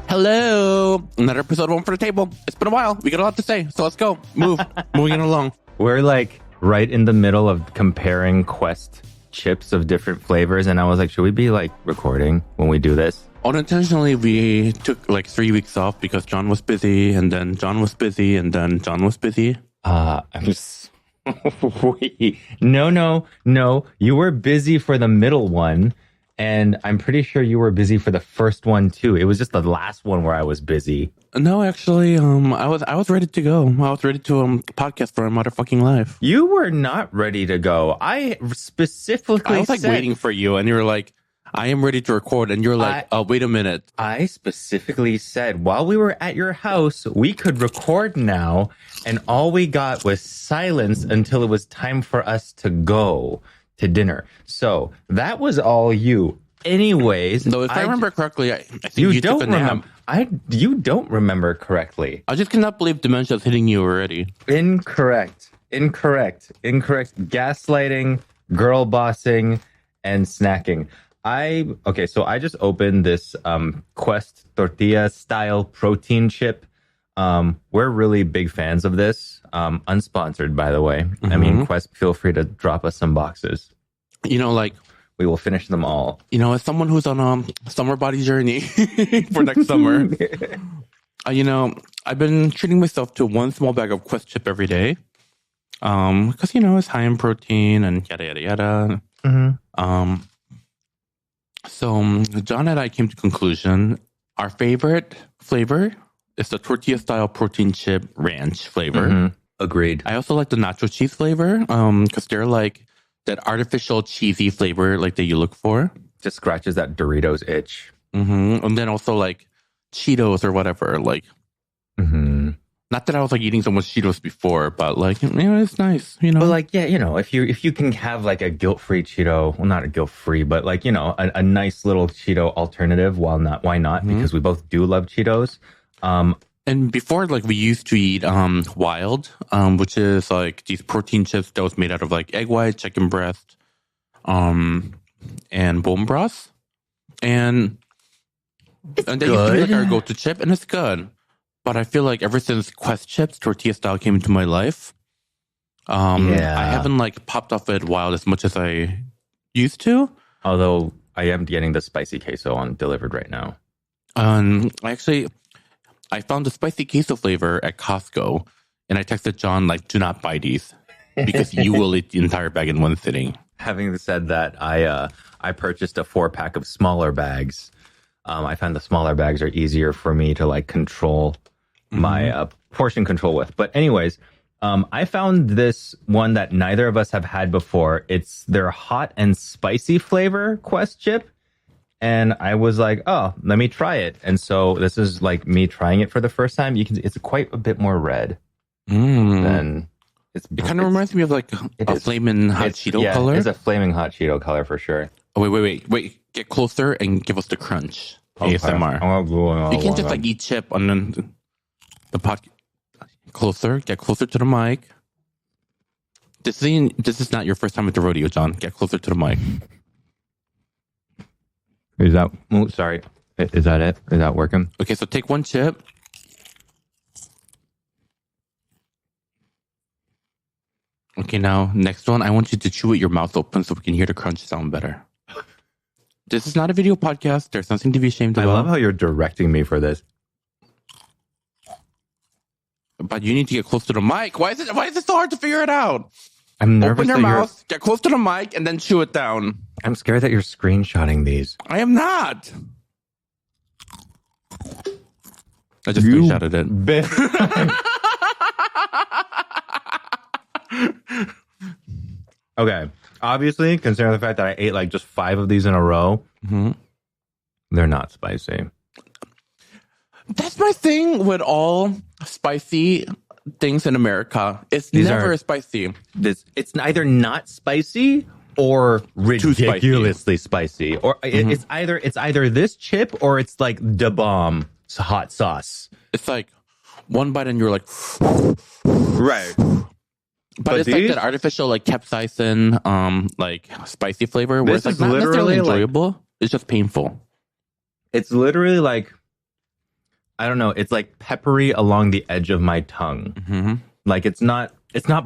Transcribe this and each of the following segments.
Hello, another episode of One for the Table. It's been a while. We got a lot to say, so let's go. Moving it along. We're like right in the middle of comparing Quest chips of different flavors, and I was like, should we be like recording when we do this? Unintentionally, we took like 3 weeks off because John was busy, and then John was busy, and then John was busy. I'm just... Wait. No. You were busy for the middle one, and I'm pretty sure you were busy for the first one too. It was just the last one where I was busy. No, actually, I was ready to go. I was ready to podcast for a motherfucking life. You were not ready to go. I specifically I was like waiting for you, and you were like, I am ready to record, and you're like, oh, wait a minute. I specifically said while we were at your house, we could record now, and all we got was silence until it was time for us to go to dinner. So that was all you. Anyways, no, if I remember correctly, I think you took a nap. You don't remember correctly. I just cannot believe dementia's hitting you already. Incorrect. Gaslighting, girl bossing, and snacking. So I just opened this Quest tortilla style protein chip. We're really big fans of this. Unsponsored, by the way. Mm-hmm. I mean, Quest, feel free to drop us some boxes. You know, like, we will finish them all. You know, as someone who's on a summer body journey for next summer, you know, I've been treating myself to one small bag of Quest chip every day. Because, you know, it's high in protein and yada, yada, yada. Mm-hmm. So John and I came to the conclusion our favorite flavor is the tortilla style protein chip ranch flavor. Mm-hmm. Agreed. I also like the nacho cheese flavor because they're like that artificial cheesy flavor like that you look for. Just scratches that Doritos itch. Mm-hmm. And then also like Cheetos or whatever. Like, not that I was like eating so much Cheetos before, but like, you know, it's nice, you know. But like, yeah, you know, if you can have like a guilt-free Cheeto, well, not a guilt-free, but like, you know, a nice little Cheeto alternative. Why not? Mm-hmm. Because we both do love Cheetos. And before, like, we used to eat Wild, which is like these protein chips that was made out of like egg white, chicken breast, and bone broth, and they used to be like our go-to chip, and it's good. But I feel like ever since Quest chips, tortilla style came into my life, I haven't like popped off it Wild as much as I used to. Although I am getting the spicy queso delivered right now. I found the spicy queso flavor at Costco, and I texted John like, "Do not buy these because you will eat the entire bag in one sitting." Having said that, I purchased a 4-pack of smaller bags. I found the smaller bags are easier for me to like control my portion control with. But anyways, I found this one that neither of us have had before. It's their hot and spicy flavor Quest chip. And I was like, oh, let me try it. And so this is like me trying it for the first time. It's quite a bit more red than it kind of reminds me of like a flaming hot Cheeto color. It's a flaming hot Cheeto color for sure. Oh, wait. Get closer and give us the crunch. Okay. ASMR. You can't just like eat chip on the pot. Closer. Get closer to the mic. This is not your first time at the rodeo, John. Get closer to the mic. Is that... Oh, sorry. Is that it? Is that working? Okay, so take one chip. Okay, now, next one. I want you to chew with your mouth open so we can hear the crunch sound better. This is not a video podcast. There's nothing to be ashamed about. I love how you're directing me for this. But you need to get close to the mic. Why is it so hard to figure it out? I'm nervous. Open your mouth, get close to the mic, and then chew it down. I'm scared that you're screenshotting these. I am not. I just screenshotted it. Okay. Obviously, considering the fact that I ate like just 5 of these in a row, they're not spicy. That's my thing with all spicy things in America. It's never spicy. It's either not spicy or ridiculously spicy. Or it's either this chip or it's like da bomb hot sauce. It's like one bite and you're like, right. But it's like that artificial like capsaicin, like spicy flavor where it's like not necessarily enjoyable. It's just painful. It's literally like, I don't know. It's like peppery along the edge of my tongue. Mm-hmm. Like it's not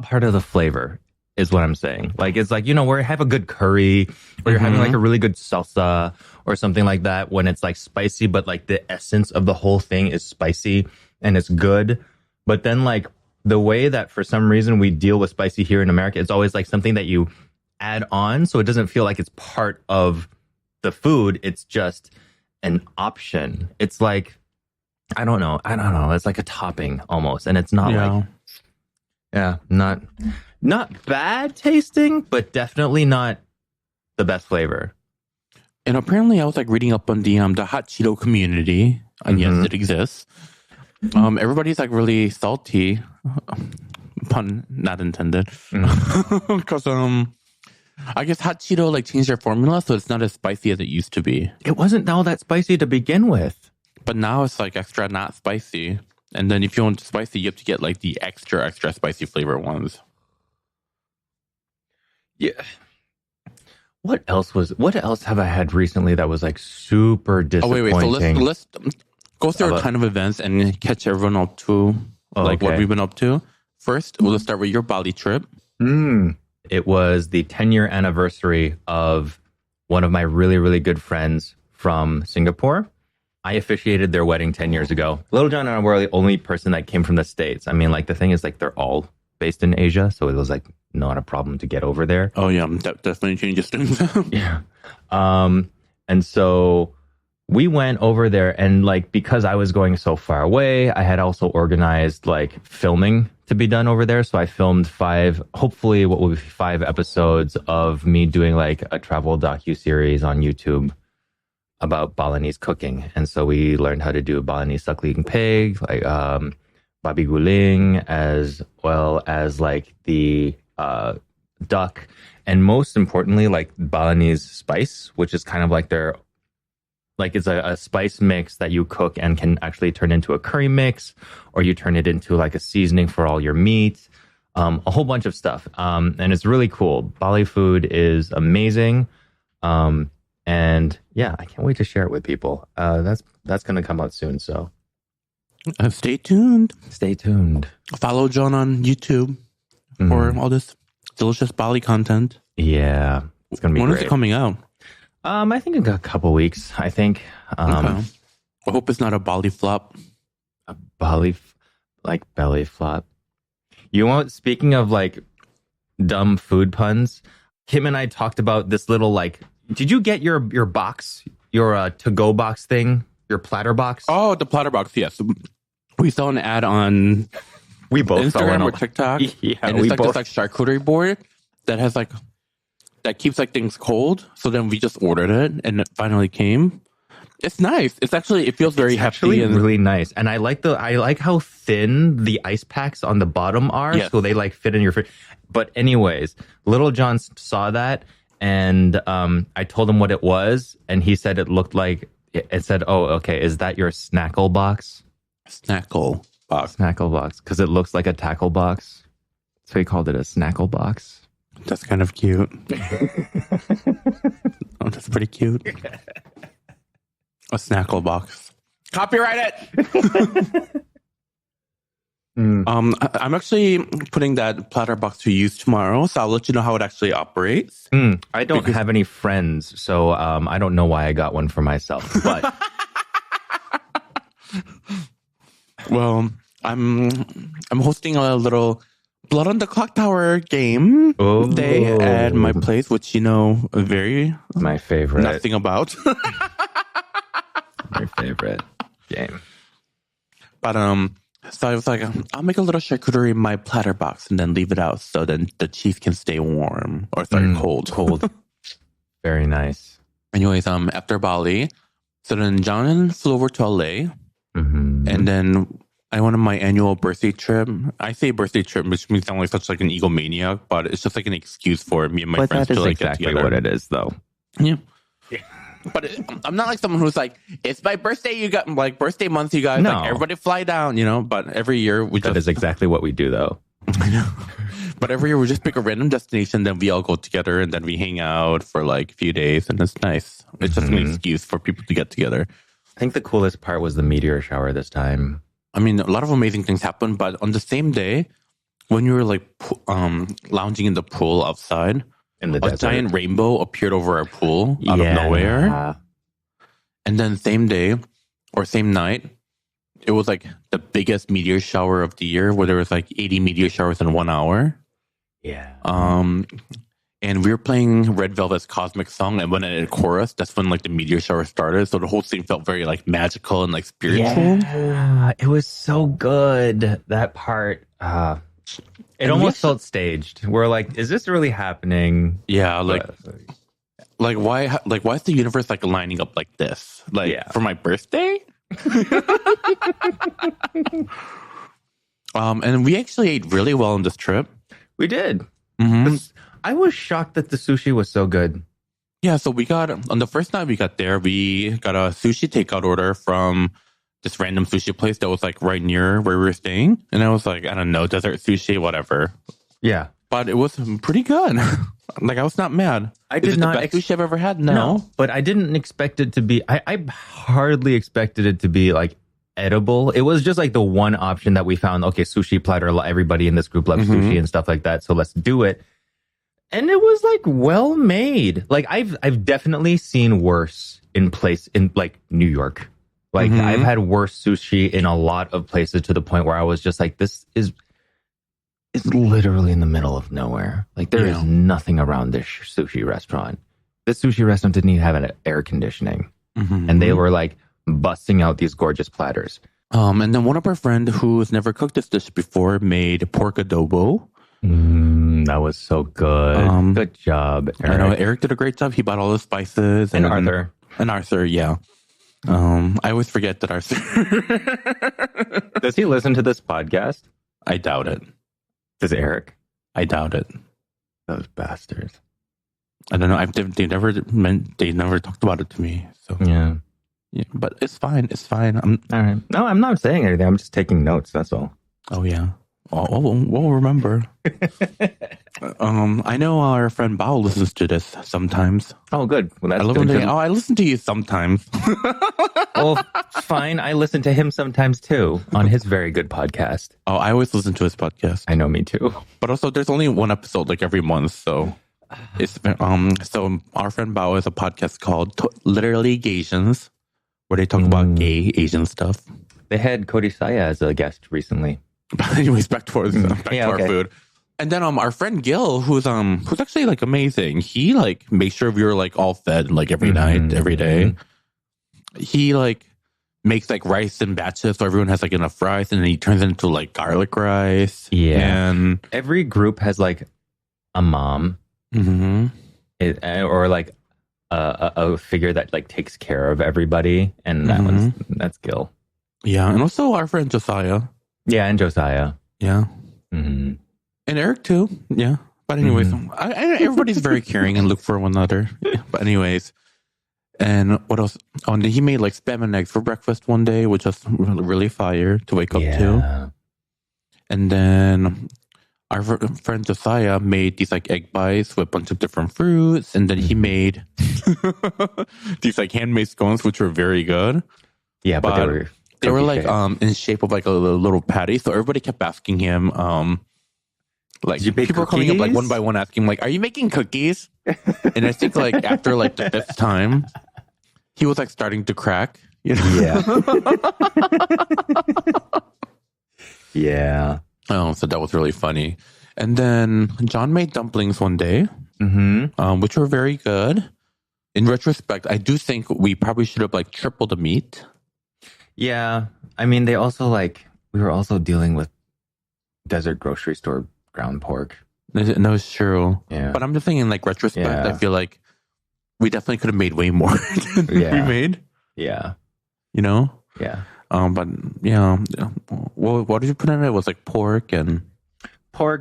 part of the flavor is what I'm saying. Like it's like, where you have a good curry or you're having like a really good salsa or something like that when it's like spicy, but like the essence of the whole thing is spicy and it's good. But then like the way that for some reason we deal with spicy here in America, it's always like something that you add on. So it doesn't feel like it's part of the food. It's just an option. It's like, I don't know. It's like a topping almost. And it's not like, not bad tasting, but definitely not the best flavor. And apparently I was like reading up on the hot Cheeto community. And yes, it exists. Everybody's like really salty. Pun not intended. Because I guess hot Cheeto like changed their formula, so it's not as spicy as it used to be. It wasn't all that spicy to begin with. But now it's like extra not spicy. And then if you want spicy, you have to get like the extra spicy flavor ones. Yeah. What else have I had recently that was like super disappointing? Oh, wait. So let's go through our kind of events and catch everyone up to what we've been up to. First, we'll start with your Bali trip. It was the 10-year anniversary of one of my really, really good friends from Singapore. I officiated their wedding 10 years ago. Little John and I were the only person that came from the States. I mean, like the thing is like they're all based in Asia. So it was like not a problem to get over there. Oh yeah, that definitely changes things. Yeah. And so we went over there and like, because I was going so far away, I had also organized like filming to be done over there. So I filmed 5 episodes of me doing like a travel docu-series on YouTube about Balinese cooking. And so we learned how to do Balinese suckling pig, like babi guling, as well as like the duck. And most importantly, like Balinese spice, which is kind of like their, like it's a spice mix that you cook and can actually turn into a curry mix, or you turn it into like a seasoning for all your meat, a whole bunch of stuff. And it's really cool. Bali food is amazing. And yeah, I can't wait to share it with people. That's going to come out soon. So stay tuned. Stay tuned. Follow Jon on YouTube for all this delicious Bali content. Yeah, it's going to be When great. is it coming out? I think in a couple weeks. I think. Okay. I hope it's not a Bali flop. A belly flop. You want? Speaking of like dumb food puns, Kim and I talked about this little like. Did you get your box, your to-go box thing, your platter box? Oh, the platter box. Yes, we saw an ad on. We both Instagram or TikTok. Yeah, and it's like this like charcuterie board that has like that keeps like things cold. So then we just ordered it, and it finally came. It's nice. It feels very hefty actually and really nice. And I like how thin the ice packs on the bottom are, yes. So they like fit in your fridge. But anyways, Little John saw that, and I told him what it was, and he said it looked like it said, "Oh, okay, is that your snackle box?" Snackle box. Snackle box, because it looks like a tackle box, so he called it a snackle box. That's kind of cute. Oh, that's pretty cute. A snackle box. Copyright it. I'm actually putting that platter box to use tomorrow, so I'll let you know how it actually operates. I don't have any friends, so I don't know why I got one for myself. But well, I'm hosting a little Blood on the Clock Tower game day at my place, which very my favorite. Nothing about. My favorite game. But so I was like, I'll make a little charcuterie in my platter box and then leave it out so then the cheese can stay warm or cold. Cold. Very nice. Anyways, after Bali, so then John flew over to LA, and then I went on my annual birthday trip. I say birthday trip, which means I'm like such like an egomaniac, but it's just like an excuse for me and my friends to like exactly get together. what it is, though. Yeah. But I'm not like someone who's like, it's my birthday, you got like birthday month, you guys, like everybody fly down, But every year that is exactly what we do, though. I know. But every year we just pick a random destination, then we all go together and then we hang out for like a few days, and it's nice. It's just an excuse for people to get together. think the coolest part was the meteor shower this time. I mean, a lot of amazing things happened, but on the same day, when you were like lounging in the pool outside, In the a desert. giant rainbow appeared over our pool out of nowhere. And then same day or same night, it was like the biggest meteor shower of the year, where there was like 80 meteor showers in 1 hour. Yeah. And we were playing Red Velvet's Cosmic Song, and when it had chorus, that's when like the meteor shower started. So the whole thing felt very like magical and like spiritual. Yeah, it was so good. That part, it almost felt staged. We're like, is this really happening? Yeah, like why is the universe like lining up like this? Like for my birthday? And we actually ate really well on this trip. We did. Mm-hmm. I was shocked that the sushi was so good. Yeah, so we got, on the first night we got there, we got a sushi takeout order from this random sushi place that was like right near where we were staying. And I was like, I don't know, desert sushi, whatever. Yeah. But it was pretty good. Like, I was not mad. Is it the best sushi I've ever had? No. But I didn't expect it to be, I hardly expected it to be like edible. It was just like the one option that we found. Okay, sushi platter, everybody in this group loves sushi and stuff like that. So let's do it. And it was like well made. Like I've definitely seen worse in like New York. Like I've had worse sushi in a lot of places to the point where I was just like, this is literally in the middle of nowhere. Like there is nothing around this sushi restaurant. This sushi restaurant didn't even have an air conditioning. And they were like busting out these gorgeous platters. And then one of our friends who's never cooked this dish before made pork adobo. That was so good. Good job, Eric. I know Eric did a great job. He bought all the spices. And Arthur. And Arthur, yeah. I always forget that Arthur. Does he listen to this podcast? I doubt it. Does Eric? I doubt it. Those bastards. I don't know. They never talked about it to me. So yeah, but it's fine. It's fine. All right. No, I'm not saying anything. I'm just taking notes. That's all. Oh yeah. We'll remember. I know our friend Bao listens to this sometimes. Oh, good. Well, that's I listen to you sometimes. Well, fine. I listen to him sometimes too on his very good podcast. Oh, I always listen to his podcast. I know, me too. But also, there's only one episode like every month, so it's so our friend Bao has a podcast called Literally Gasians, where they talk about gay Asian stuff. They had Cody Saya as a guest recently. But anyways, back to our food. And then our friend Gil, who's actually like amazing. He like makes sure we were like all fed like every night, every day. He like makes like rice in batches so everyone has like enough rice, and then he turns it into like garlic rice. Yeah. And every group has like a mom or like a figure that like takes care of everybody, and that's Gil. Yeah, and also our friend Josiah. Yeah, and Josiah. Yeah. And Eric too. Yeah. But anyways, everybody's very caring and look for one another. But anyways, and what else? Oh, and he made like spam and eggs for breakfast one day, which was really fire to wake up to. And then our friend Josiah made these like egg bites with a bunch of different fruits. And then he made these like handmade scones, which were very good. Yeah, but they were like in shape of like a little patty. So everybody kept asking him, like people were coming up like one by one asking like, "Are you making cookies?" And I think like after like the fifth time, he was like starting to crack. You know? Yeah. Yeah. Oh, so that was really funny. And then John made dumplings one day, which were very good. In retrospect, I do think we probably should have like tripled the meat. Yeah. I mean, we were also dealing with desert grocery store ground pork. No, it's true. Yeah. But I'm just thinking, like, retrospect, I feel like we definitely could have made way more than we made. Yeah. You know? Yeah. But, yeah. Well, what did you put in it? It was like pork,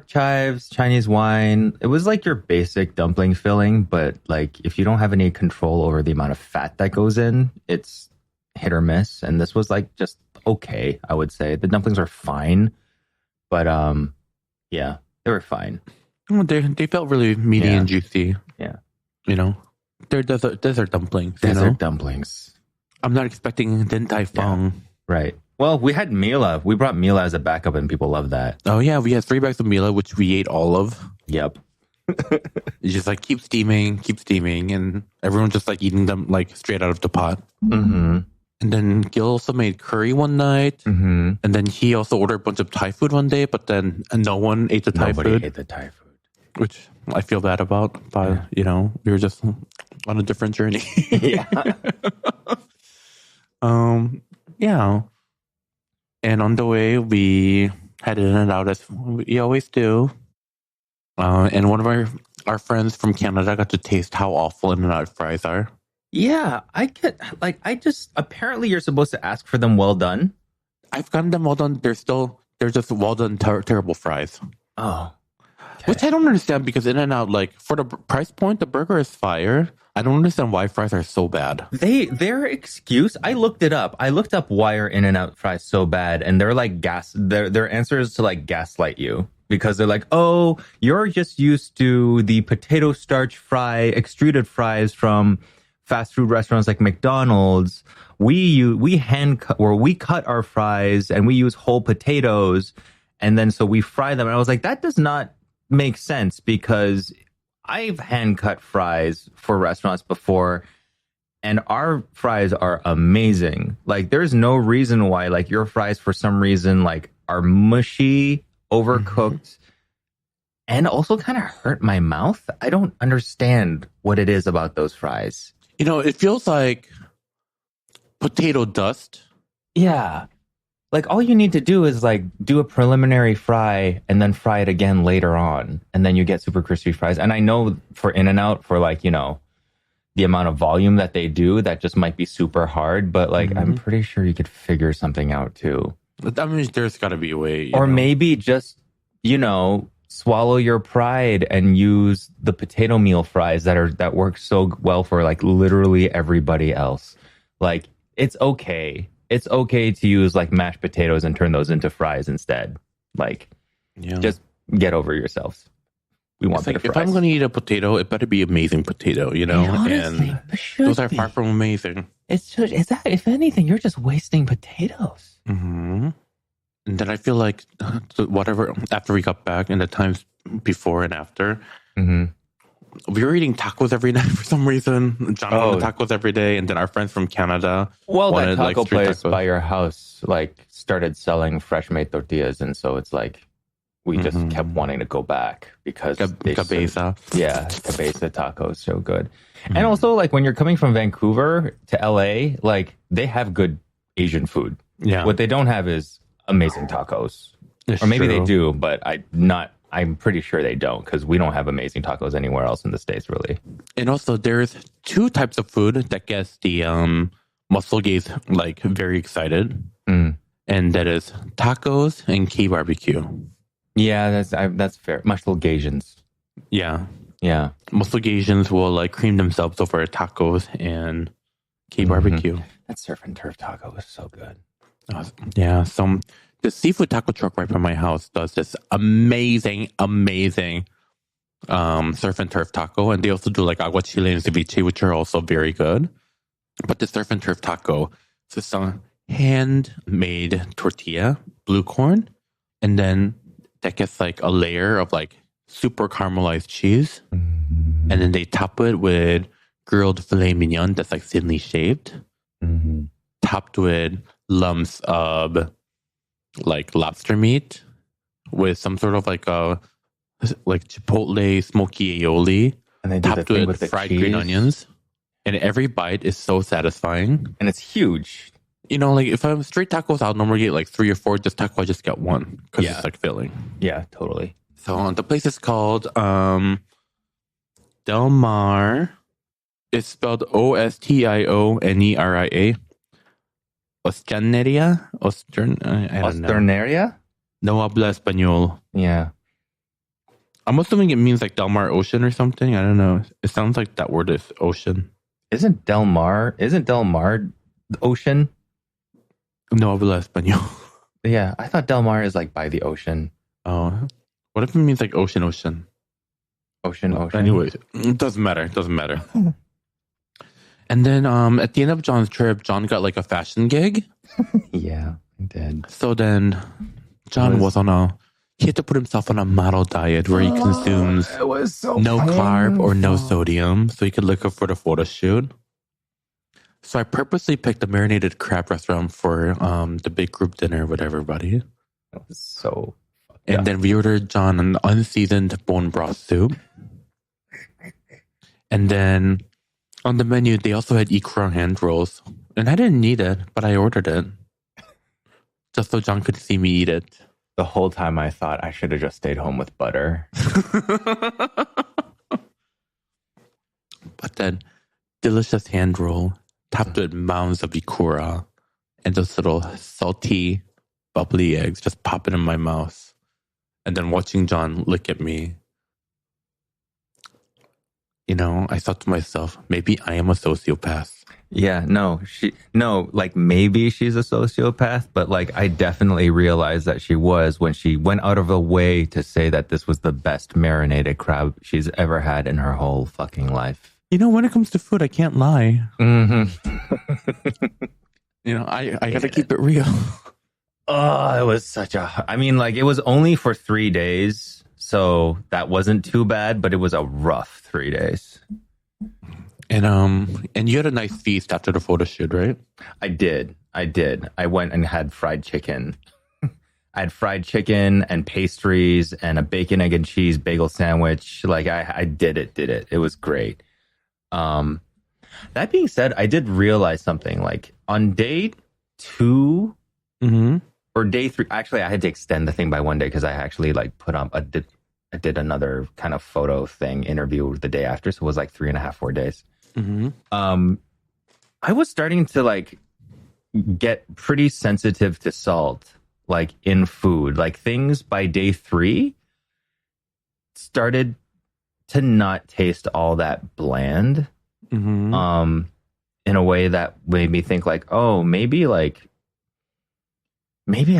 chives, Chinese wine. It was like your basic dumpling filling, but like if you don't have any control over the amount of fat that goes in, it's hit or miss. And this was like just okay, I would say. The dumplings are fine, but yeah, they were fine. They felt really meaty and juicy. Yeah. You know? They're desert dumplings. Desert dumplings. I'm not expecting Din Tai Fung. Right. Well, we had Mila. We brought Mila as a backup, and people love that. Oh yeah, we had 3 bags of Mila, which we ate all of. Yep. It's just like keep steaming, and everyone just like eating them like straight out of the pot. Mm-hmm. And then Gil also made curry one night, Mm-hmm. and then he also ordered a bunch of Thai food one day, but then no one ate the Thai Nobody food, ate the Thai food. which I feel bad about. But we were just on a different journey. Yeah. Yeah. And on the way, we had In and Out as we always do. And one of our friends from Canada got to taste how awful In and Out fries are. Yeah, apparently you're supposed to ask for them well done. I've gotten them well done. They're just well done, terrible fries. Oh. Okay. Which I don't understand because In and Out, like for the price point, the burger is fire. I don't understand why fries are so bad. Their excuse, I looked it up. I looked up why are In-N-Out fries so bad, and they're like their answer is to like gaslight you. Because they're like, oh, you're just used to the potato starch extruded fries from fast food restaurants like McDonald's. We cut our fries and we use whole potatoes, and then so we fry them. And I was like, that does not make sense because I've hand cut fries for restaurants before, and our fries are amazing. Like, there's no reason why like your fries for some reason like are mushy, overcooked, and also kind of hurt my mouth. I don't understand what it is about those fries. It feels like potato dust. Yeah. Like, all you need to do is like do a preliminary fry and then fry it again later on, and then you get super crispy fries. And I know for In-N-Out, for like, the amount of volume that they do, that just might be super hard, but like I'm pretty sure you could figure something out too. I mean, there's got to be a way. Or maybe just, swallow your pride and use the potato meal fries that work so well for like literally everybody else. Like, it's okay. It's okay to use like mashed potatoes and turn those into fries instead. Like, just get over yourselves. We want better fries. If I'm going to eat a potato, it better be amazing potato, Honestly, and those are far from amazing. If anything, you're just wasting potatoes. Mm-hmm. And then I feel like whatever, after we got back and the times before and after, we were eating tacos every night for some reason. John wanted tacos every day, and then our friends from Canada wanted, that taco like, place tacos by your house like started selling fresh made tortillas, and so it's like we just kept wanting to go back because Cabeza. Cabeza tacos so good. And also, like, when you're coming from Vancouver to LA, like, they have good Asian food. Yeah, what they don't have is amazing tacos. It's or maybe true. they do, but I'm pretty sure they don't, because we don't have amazing tacos anywhere else in the States, really. And also, there's 2 types of food that gets the muscle gaze like very excited, and that is tacos and K barbecue. Yeah, that's fair. Muscle Gasians. Yeah. Muscle Gasians will like cream themselves over tacos and K barbecue. That surf and turf taco is so good. Yeah, the seafood taco truck right by my house does this amazing surf and turf taco, and they also do like aguachile and ceviche, which are also very good. But the surf and turf taco, it's a handmade tortilla, blue corn, and then that gets like a layer of like super caramelized cheese, and then they top it with grilled filet mignon that's like thinly shaved, topped with lumps of like lobster meat with some sort of like a chipotle smoky aioli, and they do topped with fried green onions, and every bite is so satisfying, and it's huge. Like if I'm straight tacos, I'll normally get like 3 or 4. This taco, I just get 1 because it's like filling. Yeah, totally. So the place is called Del Mar. It's spelled Ostioneria. Osterneria? I don't know. Osterneria? No habla español. Yeah. I'm assuming it means like Del Mar Ocean or something. I don't know. It sounds like that word is ocean. Isn't Del Mar the ocean? No habla español. Yeah, I thought Del Mar is like by the ocean. Oh. What if it means like ocean? Ocean. Anyways, it doesn't matter. And then at the end of John's trip, John got like a fashion gig. Yeah, I did. So then John he had to put himself on a model diet where he consumes It was so no carb or no painful. sodium so he could look up for the photo shoot. So I purposely picked a marinated crab restaurant for the big group dinner with everybody. It was so And then we ordered John an unseasoned bone broth soup. And then on the menu, they also had ikra hand rolls. And I didn't need it, but I ordered it. Just so John could see me eat it. the whole time I thought I should have just stayed home with butter. But then, delicious hand roll, topped with mounds of ikura, and those little salty, bubbly eggs just popping in my mouth. And then watching John look at me. You know, I thought to myself, maybe I am a sociopath. Yeah, like maybe she's a sociopath, but like I definitely realized that she was when she went out of her way to say that this was the best marinated crab she's ever had in her whole fucking life. You know, when it comes to food, I can't lie. Mm-hmm. You know, I gotta keep it real. Oh, it was it was only for 3 days, so that wasn't too bad, but it was a rough 3 days. And you had a nice feast after the photo shoot, right? I did. I went and had fried chicken. I had fried chicken and pastries and a bacon, egg, and cheese bagel sandwich. Like I did it. It was great. That being said, I did realize something. Like on day 2 or day 3, actually, I had to extend the thing by 1 day because I actually like put on I did another kind of photo thing interview the day after, so it was like 3.5, 4 days. I was starting to like get pretty sensitive to salt, like in food. Like things by day 3 started to not taste all that bland. In a way that made me think like, oh, maybe I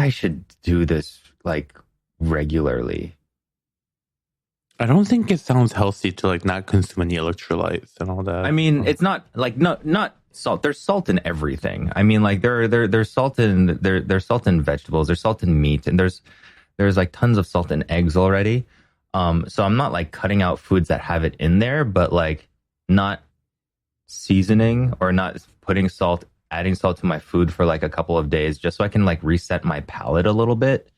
should do this like regularly. I don't think it sounds healthy to like not consume any electrolytes and all that. I mean, it's not like not salt. There's salt in everything. I mean, like there's salt in there's salt in vegetables. There's salt in meat, and there's like tons of salt in eggs already. So I'm not like cutting out foods that have it in there, but like not seasoning or not adding salt to my food for like a couple of days, just so I can like reset my palate a little bit.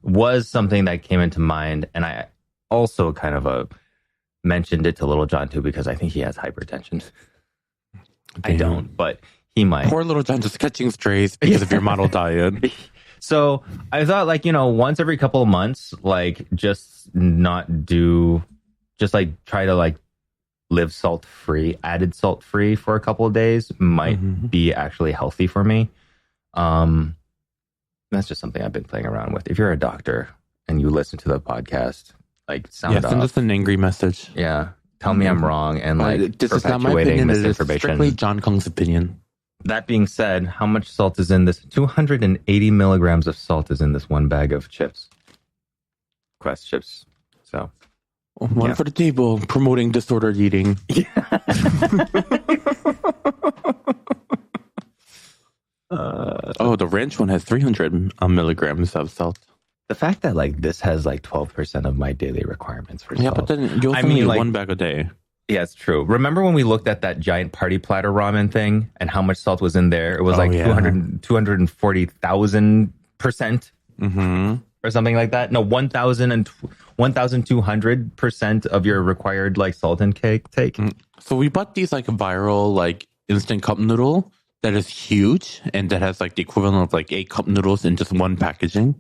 Was something that came into mind, and I also kind of mentioned it to Little John too, because I think he has hypertension. Damn. I don't, but he might. Poor Little John just catching strays because of your model diet. So I thought like, once every couple of months, like just try to like live added salt free for a couple of days might be actually healthy for me. That's just something I've been playing around with. If you're a doctor and you listen to the podcast, like send us an angry message. Yeah. Tell me I'm wrong and like this is not my opinion. It is strictly John Kong's opinion. That being said, how much salt is in this? 280 milligrams of salt is in this one bag of chips. Quest chips. So one for the table, promoting disordered eating. The ranch one has 300 milligrams of salt. The fact that like this has like 12% of my daily requirements for salt. Yeah, but then you also need like, 1 bag a day. Yeah, it's true. Remember when we looked at that giant party platter ramen thing and how much salt was in there? It was 240,000% or something like that. No, 1,200% of your required like salt intake. So we bought these like viral like instant cup noodle that is huge and that has like the equivalent of like 8 cup noodles in just one packaging.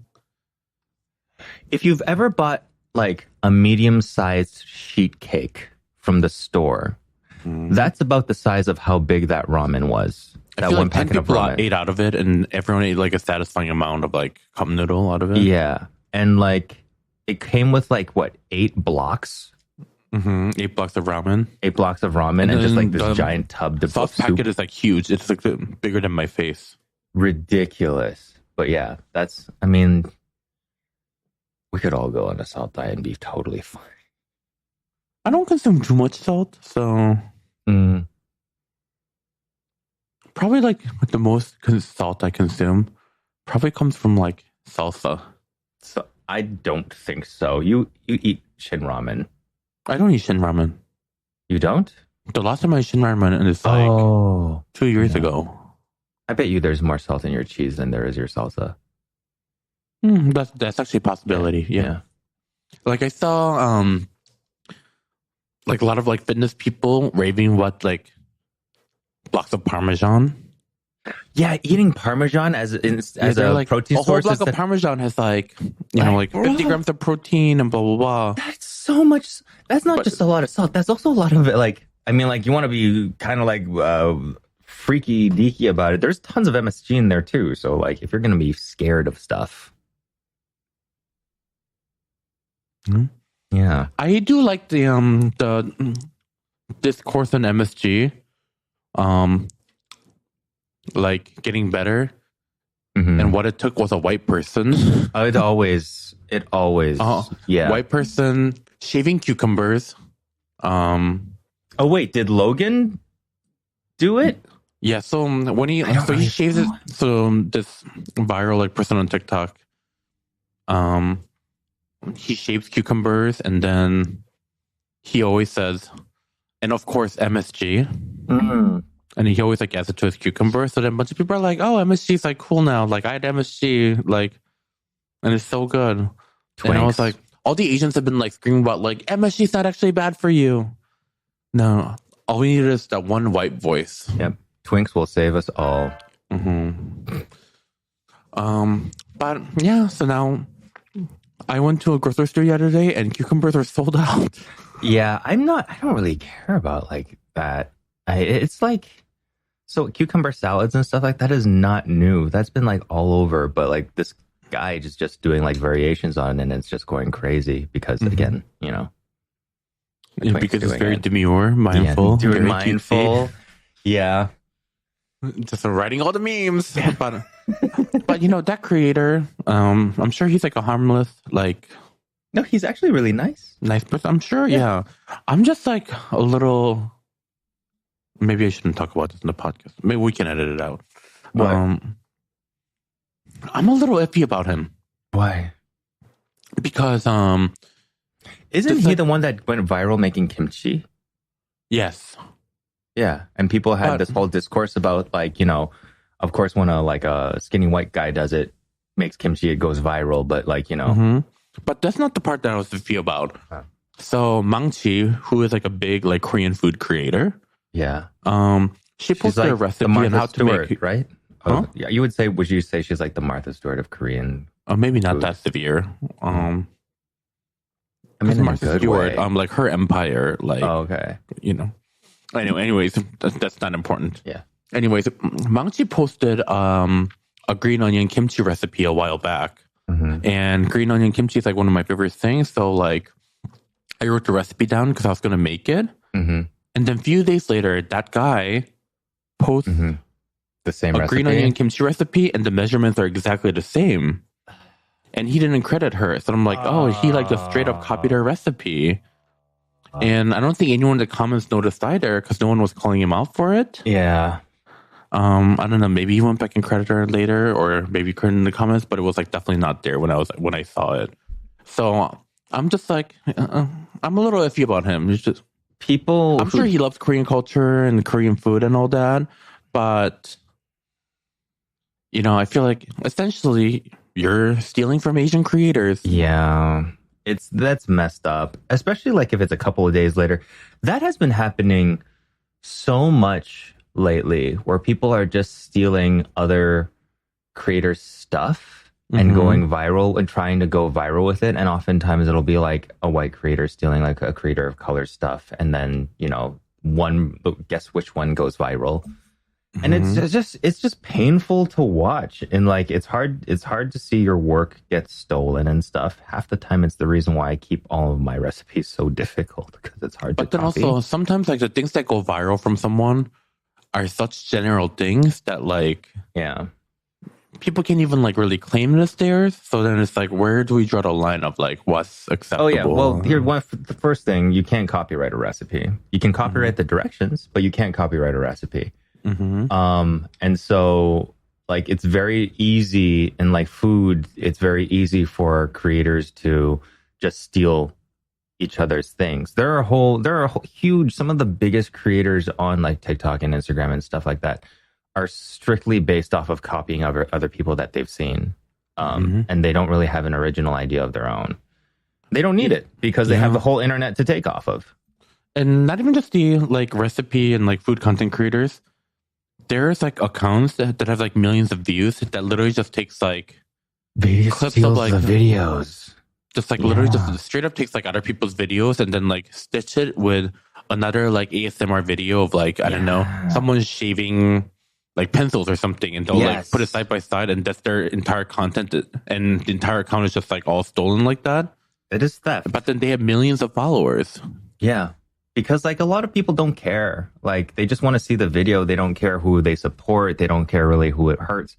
If you've ever bought like a medium-sized sheet cake from the store, that's about the size of how big that ramen was. That one like packet of ramen. Ate out of it, and everyone ate like a satisfying amount of like cup noodle out of it. Yeah, and like it came with like what 8 blocks. 8 blocks of ramen. 8 blocks of ramen, and just like this giant tub. The sauce packet is like huge. It's like bigger than my face. Ridiculous, but yeah, I mean. We could all go on a salt diet and be totally fine. I don't consume too much salt, so... probably like the most salt I consume probably comes from like salsa. So I don't think so. You eat shin ramen. I don't eat shin ramen. You don't? The last time I ate shin ramen is like 2 years ago. I bet you there's more salt in your cheese than there is your salsa. That's actually a possibility. Yeah. Like I saw like a lot of like fitness people raving about like blocks of Parmesan. Yeah, eating Parmesan as a like, protein a source. whole block of Parmesan has like, you know, like 50 grams of protein and blah, blah, blah. That's so much. That's not just a lot of salt. That's also a lot of it. Like, I mean, like you want to be kind of like freaky deaky about it. There's tons of MSG in there too. So like, if you're going to be scared of stuff. Yeah. I do like the discourse on MSG. Like getting better, and what it took was a white person. It always, yeah. White person shaving cucumbers. Oh wait, did Logan do it? Yeah. So when he shaves it, so this viral like person on TikTok, he shaves cucumbers, and then he always says, and of course MSG. And he always like adds it to his cucumber. So then a bunch of people are like, "Oh, MSG is like cool now. Like I had MSG, like, and it's so good." Twinks. And I was like, all the Asians have been like screaming about like MSG is not actually bad for you. No, all we need is that one white voice. Yep, Twinks will save us all. But yeah, so now I went to a grocery store the other day, and cucumbers are sold out. Yeah, I don't really care about like that. It's like, so cucumber salads and stuff like that is not new. That's been like all over, but like this guy is just doing like variations on it, and it's just going crazy because again, you know. Because it's very demure, mindful. Yeah, very mindful. Yeah. Just writing all the memes. But you know, that creator, I'm sure he's like a harmless, like. No, he's actually really nice. Nice person, I'm sure, yeah. I'm just like a little. Maybe I shouldn't talk about this in the podcast. Maybe we can edit it out. What? I'm a little iffy about him. Why? Because isn't he the one that went viral making kimchi? Yes. Yeah, and people had this whole discourse about like, you know, of course when a skinny white guy does it, makes kimchi, it goes viral, but like, you know. But that's not the part that I was iffy about. So Mangchi, who is like a big like Korean food creator. Yeah. She posted a recipe on how to make, right? Huh? Yeah, would you say she's like the Martha Stewart of Korean? Maybe not that severe. I mean, Martha Stewart, like her empire, like, okay, you know. Anyways, that's not important. Yeah. Anyways, Mangchi posted a green onion kimchi recipe a while back, and green onion kimchi is like one of my favorite things. So like, I wrote the recipe down because I was gonna make it. And then a few days later, that guy posts the same recipe? Green onion kimchi recipe, and the measurements are exactly the same. And he didn't credit her. So I'm like, he like just straight up copied her recipe. And I don't think anyone in the comments noticed either because no one was calling him out for it. Yeah. I don't know. Maybe he went back and credited her later, or maybe credited in the comments, but it was like definitely not there when I saw it. So I'm just like, I'm a little iffy about him. It's just. I'm sure he loves Korean culture and Korean food and all that, but you know, I feel like essentially you're stealing from Asian creators. Yeah, that's messed up, especially like if it's a couple of days later. That has been happening so much lately, where people are just stealing other creators' stuff and going viral and trying to go viral with it. And oftentimes it'll be like a white creator stealing like a creator of color stuff. And then, you know, guess which one goes viral. And it's just painful to watch. And like, it's hard to see your work get stolen and stuff. Half the time it's the reason why I keep all of my recipes so difficult, because it's hard to copy. But then also sometimes like the things that go viral from someone are such general things that like, yeah. People can't even like really claim it as theirs. So then it's like, where do we draw the line of like what's acceptable? Oh yeah, well the first thing, you can't copyright a recipe. You can copyright the directions, but you can't copyright a recipe. Mm-hmm. And so like it's very easy in like food, it's very easy for creators to just steal each other's things. There are huge, some of the biggest creators on like TikTok and Instagram and stuff like that are strictly based off of copying other people that they've seen. Mm-hmm. And they don't really have an original idea of their own. They don't need it because they have the whole internet to take off of. And not even just the like recipe and like food content creators. There's like accounts that have like millions of views that literally just takes like clips of like the videos. Just like literally just straight up takes like other people's videos and then like stitch it with another like ASMR video of like, I don't know, someone shaving like pencils or something, and they'll like put it side by side, and that's their entire content, and the entire account is just like all stolen like that. It is theft. But then they have millions of followers. Yeah. Because like a lot of people don't care. Like they just want to see the video. They don't care who they support. They don't care really who it hurts.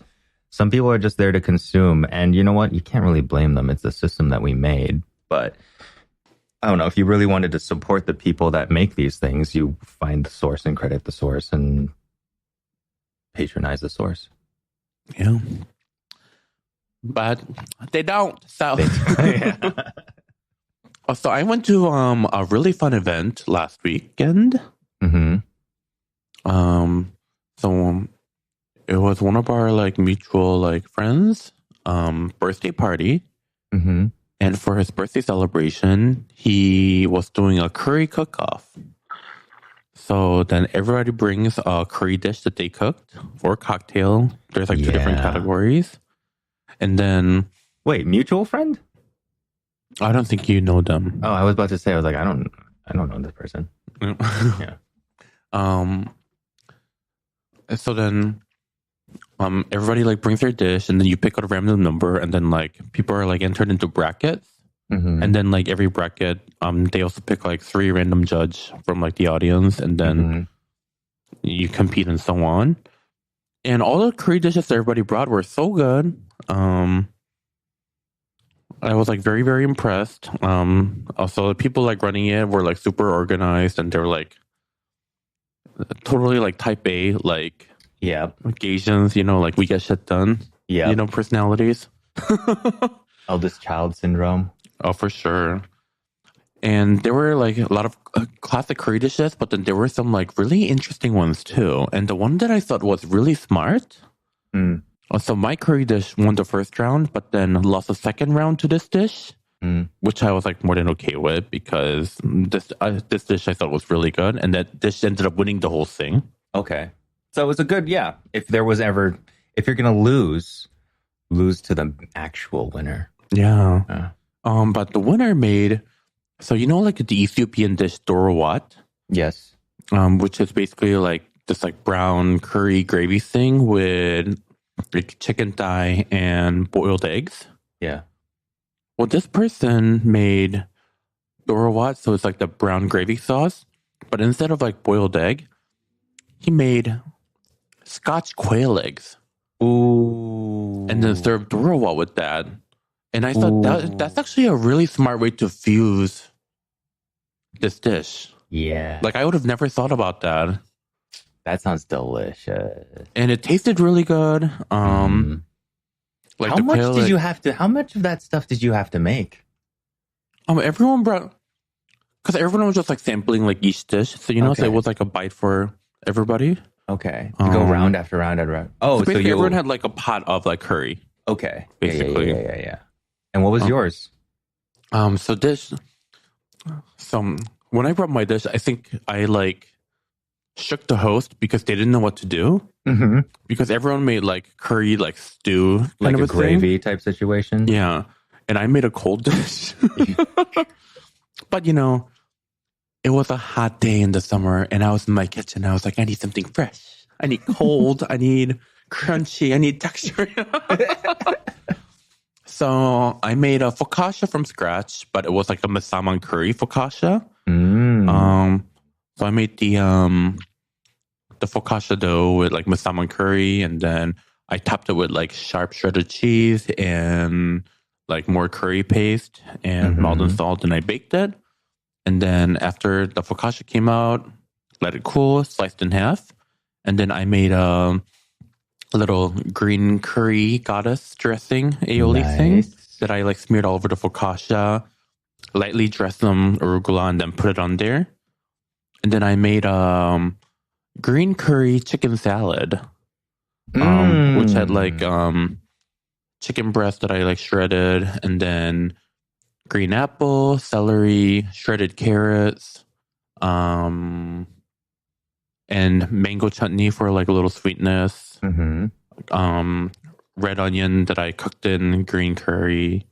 Some people are just there to consume. And you know what? You can't really blame them. It's the system that we made. But I don't know. If you really wanted to support the people that make these things, you find the source and credit the source and patronize the source. Yeah. But they don't. So So I went to a really fun event last weekend. Mm-hmm. So it was one of our like mutual like friends' birthday party. Mm-hmm. And for his birthday celebration, he was doing a curry cook-off. So then everybody brings a curry dish that they cooked or a cocktail. There's like two different categories. And then... Wait, mutual friend? I don't think you know them. Oh, I was about to say, I was like, I don't know this person. Yeah. So then everybody like brings their dish, and then you pick out a random number, and then like people are like entered into brackets. Mm-hmm. And then like every bracket, they also pick like 3 random judge from like the audience, and then you compete and so on. And all the curry dishes that everybody brought were so good. I was like very, very impressed. Also, the people like running it were like super organized, and they're like totally like type A, like Asians, you know, like we get shit done. Yeah, you know, personalities. Eldest child syndrome. Oh, for sure. And there were like a lot of classic curry dishes, but then there were some like really interesting ones too. And the one that I thought was really smart. So my curry dish won the first round, but then lost the second round to this dish, which I was like more than okay with, because this dish I thought was really good, and that dish ended up winning the whole thing. Okay, so it was a good If you're gonna lose to the actual winner. Yeah. But the winner made, so you know, like the Ethiopian dish dorowat. Yes. Which is basically like this like brown curry gravy thing with like chicken thigh and boiled eggs. Yeah. Well, this person made dorowat, so it's like the brown gravy sauce, but instead of like boiled egg, he made Scotch quail eggs. Ooh. And then served dorowat with that. And I thought that's actually a really smart way to fuse this dish. Yeah. Like I would have never thought about that. That sounds delicious. And it tasted really good. Like how much of that stuff did you have to make? Everyone brought, because everyone was just like sampling like each dish. So, you know, so it was like a bite for everybody. Okay. You go round after round after round. Oh, so basically everyone had like a pot of like curry. Okay. Basically. Yeah. And what was yours? So when I brought my dish, I think I like shook the host because they didn't know what to do. Mm-hmm. Because everyone made like curry, like stew, like a gravy type situation. Yeah. And I made a cold dish. But you know, it was a hot day in the summer, and I was in my kitchen. I was like, I need something fresh. I need cold. I need crunchy. I need texture. So I made a focaccia from scratch, but it was like a masaman curry focaccia. So I made the focaccia dough with like masaman curry, and then I topped it with like sharp shredded cheese and like more curry paste and Maldon salt, and I baked it. And then after the focaccia came out, let it cool, sliced in half, And then I made a little green curry goddess dressing aioli thing Nice. that I like smeared all over the focaccia, lightly dressed some arugula, and then put it on there. And then I made green curry chicken salad, which had like chicken breast that I like shredded, and then green apple, celery, shredded carrots, and mango chutney for like a little sweetness. Red onion that I cooked in green curry,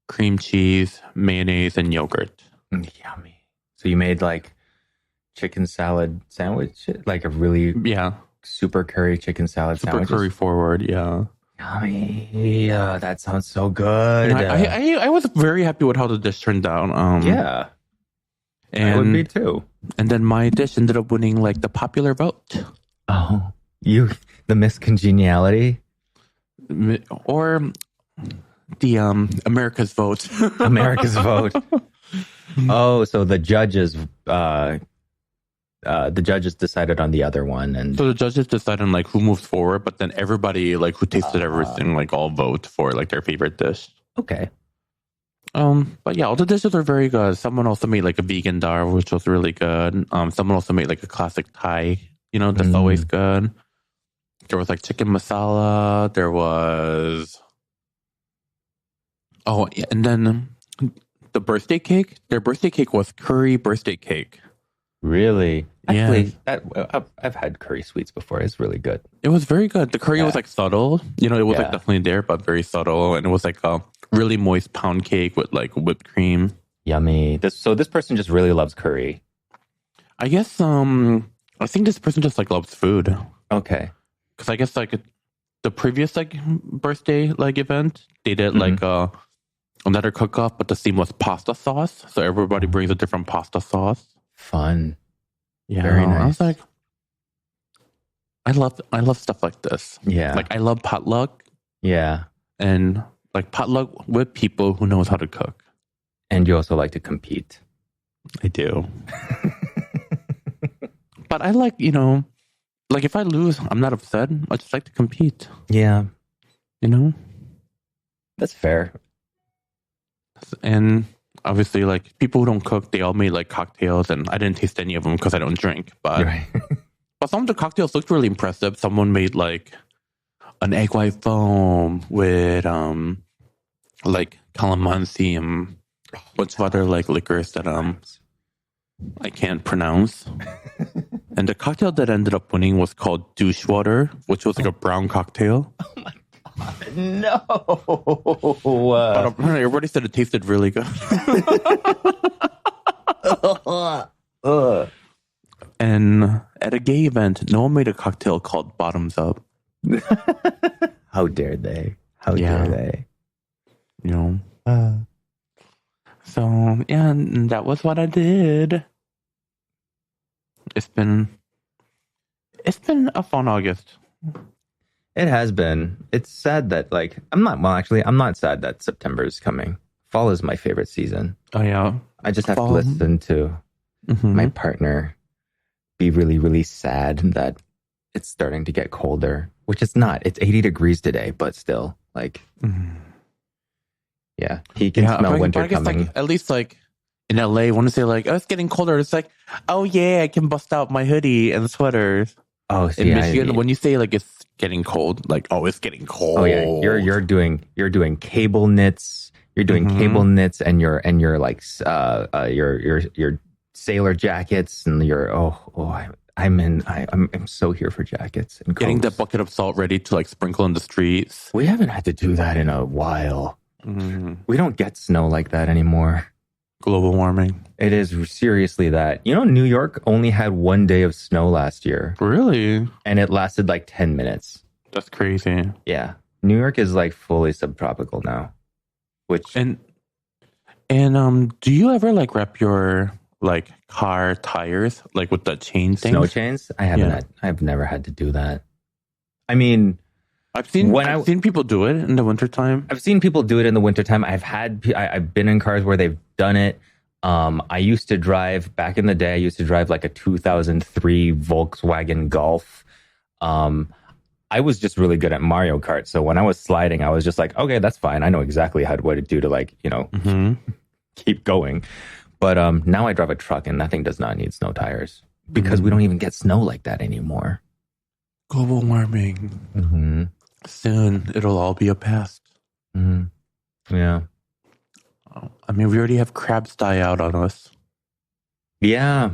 cream cheese, mayonnaise, and yogurt. Yummy. So you made like chicken salad sandwich, like a really super curry chicken salad sandwich. Super curry forward, yeah. Yummy. Yeah, that sounds so good. I was very happy with how the dish turned out. Yeah. And I would be too. And then my dish ended up winning like the popular vote. Oh, the miscongeniality? Or the America's vote. America's vote. Oh, so the judges decided on the other one, and so the judges decided on like who moves forward, but then everybody like who tasted everything like all vote for like their favorite dish. Okay. But yeah, all the dishes are very good. Someone also made like a vegan dal, which was really good. Someone also made like a classic Thai, that's always good. There was like chicken masala. There was and then the birthday cake. Their birthday cake was curry birthday cake. Really? Yeah. Actually, I've had curry sweets before. It's really good. It was very good. The curry was like subtle. It was like definitely there, but very subtle. And it was like a really moist pound cake with like whipped cream. Yummy. So this person just really loves curry. I guess I think this person just like loves food. Okay. Because I guess like the previous like birthday like event, they did like another cook-off, but the theme was pasta sauce. So everybody brings a different pasta sauce. Fun. Yeah. Very nice. I was like, I love stuff like this. Yeah. Like I love potluck. Yeah. And like potluck with people who knows how to cook. And you also like to compete. I do. But I like, like if I lose, I'm not upset. I just like to compete. Yeah. That's fair. And obviously, like people who don't cook, they all made like cocktails, and I didn't taste any of them because I don't drink. But but some of the cocktails looked really impressive. Someone made like an egg white foam with like calamansi and a bunch of other like liquors that I can't pronounce. And the cocktail that ended up winning was called douche water, which was like a brown cocktail. Oh my god, no! But apparently everybody said it tasted really good. And at a gay event, no one made a cocktail called Bottoms Up. How dare they? How dare they? So, yeah, and that was what I did. It's been a fun August. It has been. It's sad that I'm not sad that September is coming. Fall is my favorite season. Oh yeah. I just have to listen to my partner be really, really sad that it's starting to get colder, which it's not. It's 80 degrees today, but still yeah, he can smell winter coming. At least in LA, when they say it's getting colder, it's like, oh yeah, I can bust out my hoodie and sweaters. Oh, see, in Michigan, when you say it's getting cold, it's getting cold. Oh yeah, you're doing cable knits. You're doing cable knits and your sailor jackets and I'm so here for jackets and getting coats. the bucket of salt ready to sprinkle in the streets. We haven't had to do that in a while. We don't get snow like that anymore. Global warming. It is seriously that. New York only had one day of snow last year. Really? And it lasted 10 minutes. That's crazy. Yeah. New York is fully subtropical now. And do you ever wrap your car tires with the chain thing? Snow chains? I haven't I've never had to do that. I mean, I've seen people do it in the wintertime. I've seen people do it in the wintertime. I've been in cars where they've done it. I used to drive back in the day. I used to drive like a 2003 Volkswagen Golf. I was just really good at Mario Kart. So when I was sliding, I was just like, okay, that's fine. I know exactly what to do to like, keep going. But now I drive a truck and that thing does not need snow tires because we don't even get snow like that anymore. Global warming. Soon it'll all be a past. Yeah. I mean, we already have crabs die out on us. Yeah.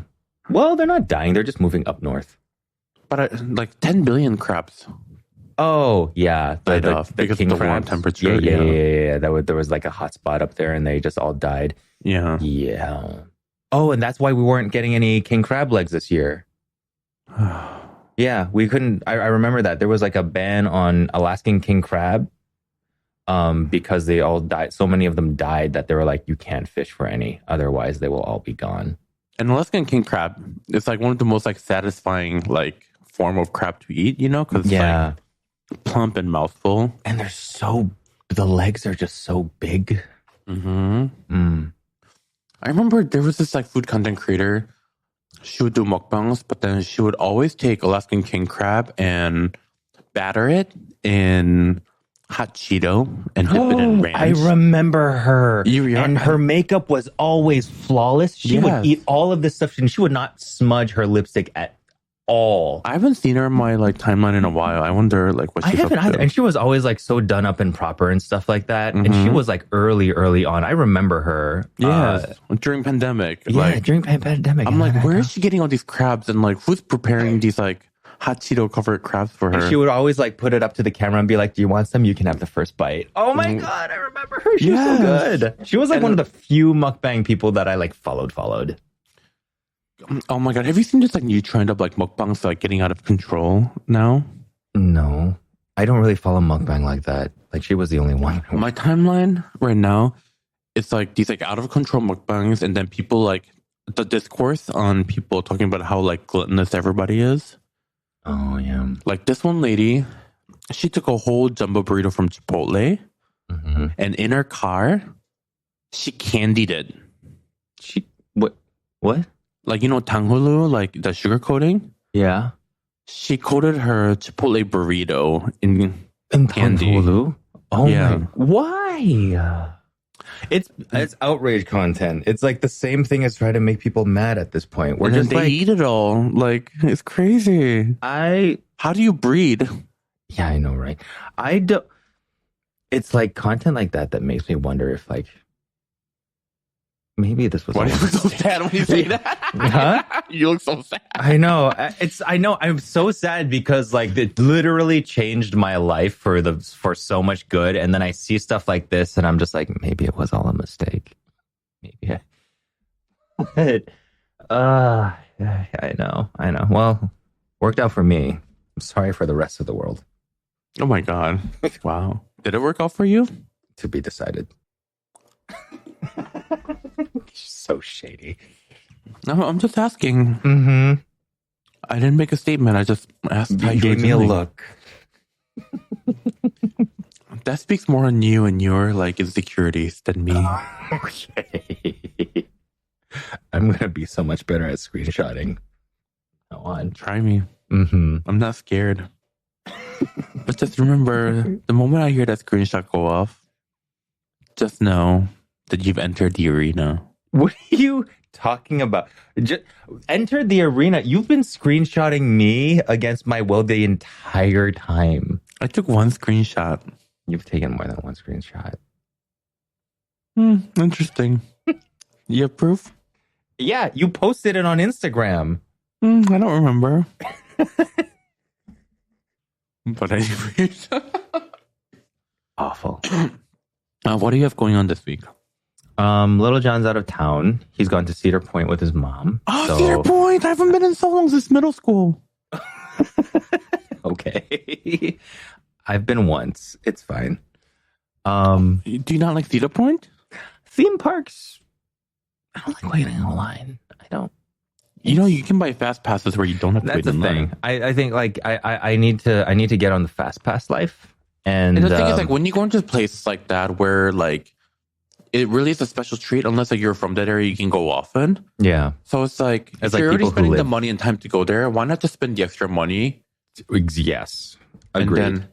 Well, they're not dying. They're just moving up north. But like 10 billion crabs. Oh, yeah. Died off because of the warm temperature. Yeah. There was like a hot spot up there and they just all died. Yeah. Yeah. Oh, and that's why we weren't getting any king crab legs this year. Yeah, we couldn't. I remember that. There was like a ban on Alaskan king crab because they all died. So many of them died that they were like, you can't fish for any. Otherwise, they will all be gone. And Alaskan king crab is like one of the most like satisfying like form of crab to eat, because it's like plump and mouthful. And the legs are just so big. I remember there was this like food content creator. She would do mukbangs, but then she would always take Alaskan king crab and batter it in hot Cheeto and dip it in ranch. I remember her. And her makeup was always flawless. She would eat all of this stuff and she would not smudge her lipstick at all. I haven't seen her in my like timeline in a while. I wonder like what she's up to. And she was always like so done up and proper and stuff like that. And she was like early on. I remember her. Yes, during pandemic. Yeah, during pandemic. I'm like, where is she getting all these crabs? And like, who's preparing these like hot Cheeto covered crabs for her? And she would always like put it up to the camera and be like, do you want some? You can have the first bite. Oh my God, I remember her. She was so good. She was like one of the few mukbang people that I like followed. Oh my God. Have you seen this like new trend of like mukbangs like getting out of control now? No, I don't really follow mukbang like that. Like she was the only one. My timeline right now, it's like these like out of control mukbangs and then people like the discourse on people talking about how like gluttonous everybody is. Oh yeah. Like this one lady, she took a whole jumbo burrito from Chipotle and in her car, she candied it. What? Like, tanghulu, like the sugar coating? Yeah. She coated her Chipotle burrito in candy. Tanghulu? Oh yeah. Why? It's outrage content. It's like the same thing as trying to make people mad at this point. We're just they eat it all. Like, it's crazy. How do you breed? Yeah, I know, right? It's like content like that makes me wonder if like maybe this was. Why do you look so sad when you say that? Huh? You look so sad. I know. I'm so sad because like it literally changed my life for so much good, and then I see stuff like this, and I'm just like, maybe it was all a mistake. Maybe. I know. Well, worked out for me. I'm sorry for the rest of the world. Oh my God! Wow. Did it work out for you? To be decided. So shady. No, I'm just asking. I didn't make a statement. I just asked how you gave me a look. That speaks more on you and your like insecurities than me. Okay. I'm gonna be so much better at screenshotting. Go on. Try me. I'm not scared. But just remember, the moment I hear that screenshot go off, just know that you've entered the arena. What are you talking about? Just entered the arena. You've been screenshotting me against my will the entire time. I took one screenshot. You've taken more than one screenshot. Interesting. You have proof? Yeah, you posted it on Instagram. I don't remember. But anyways. Awful. What do you have going on this week? Little John's out of town. He's gone to Cedar Point with his mom. Oh, Cedar Point! I haven't been in so long since middle school. Okay. I've been once. It's fine. Do you not like Cedar Point? Theme parks. I don't like waiting in a line. I don't. You can buy fast passes where you don't have to wait in line. That's the thing. I think like I need to get on the fast pass life. And the thing is like when you go into places like that where like it really is a special treat unless like you're from that area you can go often. Yeah. So it's like It's if like you're already people who spending the live- money and time to go there, why not just spend the extra money? Yes. Agreed.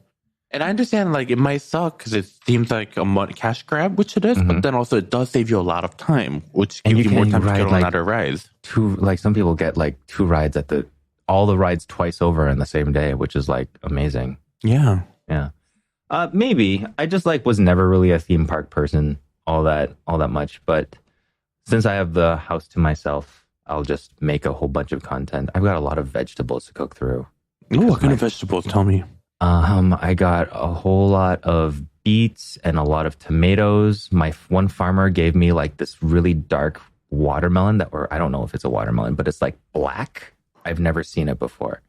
And I understand like it might suck because it seems like a cash grab, which it is, but then also it does save you a lot of time, which And gives you you more can time to ride, get on like, other rides. Some people get like 2 rides at all the rides twice over in the same day, which is like amazing. Yeah. Yeah. Maybe I just like was never really a theme park person all that much, but since I have the house to myself, I'll just make a whole bunch of content. I've got a lot of vegetables to cook through. Ooh, what kind of vegetables? Tell me. I got a whole lot of beets and a lot of tomatoes. My one farmer gave me like this really dark watermelon or I don't know if it's a watermelon, but it's like black. I've never seen it before.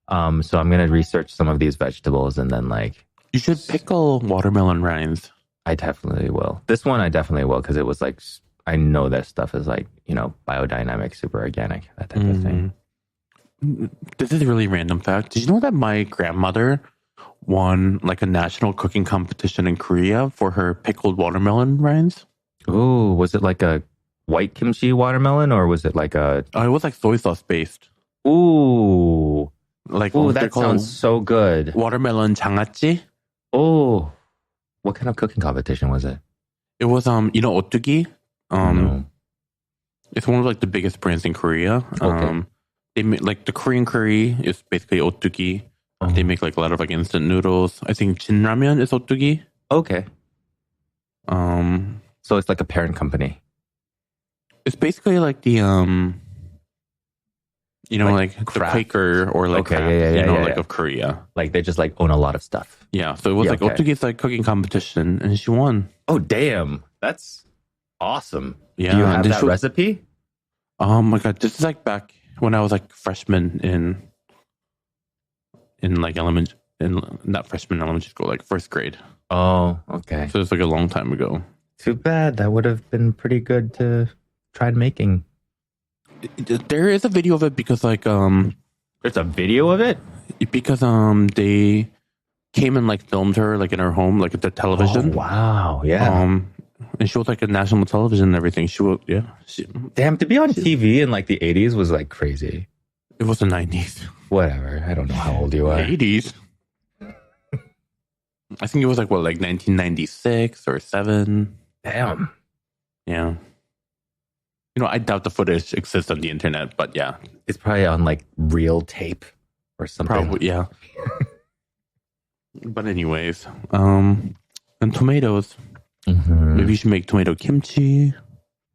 So I'm going to research some of these vegetables and then like... You should pickle watermelon rinds. I definitely will. This one I definitely will because it was like, I know that stuff is like, biodynamic, super organic, that type of thing. This is a really random fact. Did you know that my grandmother won like a national cooking competition in Korea for her pickled watermelon rinds? Ooh, was it like a white kimchi watermelon or was it like a... Oh, it was like soy sauce based. Ooh. Like, Ooh, that sounds so good. Watermelon 장아찌? Oh. What kind of cooking competition was it? It was, otugi? No. It's one of like the biggest brands in Korea. Okay. They make like the Korean curry is basically otugi. They make like a lot of like instant noodles. I think Jin Ramen is otugi. Okay. So it's like a parent company. It's basically like the like the Kraft? Quaker or like Okay, Kraft, yeah, like of Korea. Like they just like own a lot of stuff. Yeah, so it was Yeah, like okay. Otugi's like cooking competition, and she won. Oh, damn. That's awesome. Yeah, Do you have and then that recipe? Oh my god, this is like back when I was like freshman in like not freshman in elementary school, like first grade. Oh, okay. So it's like a long time ago. Too bad. That would have been pretty good to try making. There is a video of it because like There's a video of it? because they came and like filmed her like in her home, like at the television. Oh, wow. Yeah. And she was like a national television and everything. She was Damn, to be on TV in like the 80s was like crazy. it was the 90s. Whatever. I don't know how old you are. 80s. I think it was like 1996 or 7. Damn. Yeah. I doubt the footage exists on the internet, but yeah. It's probably on like real tape or something. Probably, yeah. But anyways, and tomatoes. Mm-hmm. Maybe you should make tomato kimchi.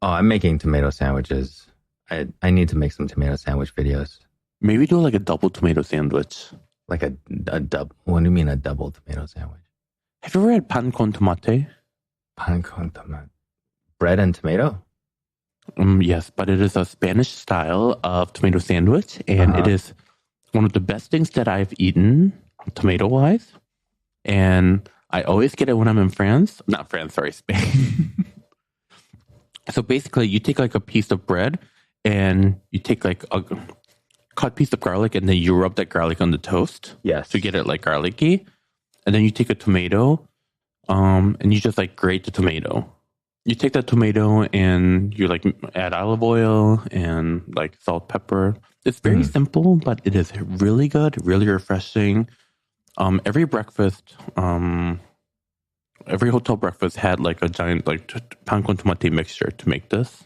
Oh, I'm making tomato sandwiches. I need to make some tomato sandwich videos. Maybe do like a double tomato sandwich. Like a double. What do you mean a double tomato sandwich? Have you ever had pan con tomate? Pan con tomate. Bread and tomato? Yes, but it is a Spanish style of tomato sandwich, and it is one of the best things that I've eaten tomato-wise. And I always get it when I'm in France. Not France, sorry, Spain. So basically, you take like a piece of bread, and you take like a cut piece of garlic, and then you rub that garlic on the toast. Yes. To get it like garlicky. And then you take a tomato, and you just like grate the tomato. You take that tomato and you like add olive oil and like salt, pepper. It's very simple, but it is really good, really refreshing. Every breakfast, every hotel breakfast had like a giant like pan con tomate mixture to make this.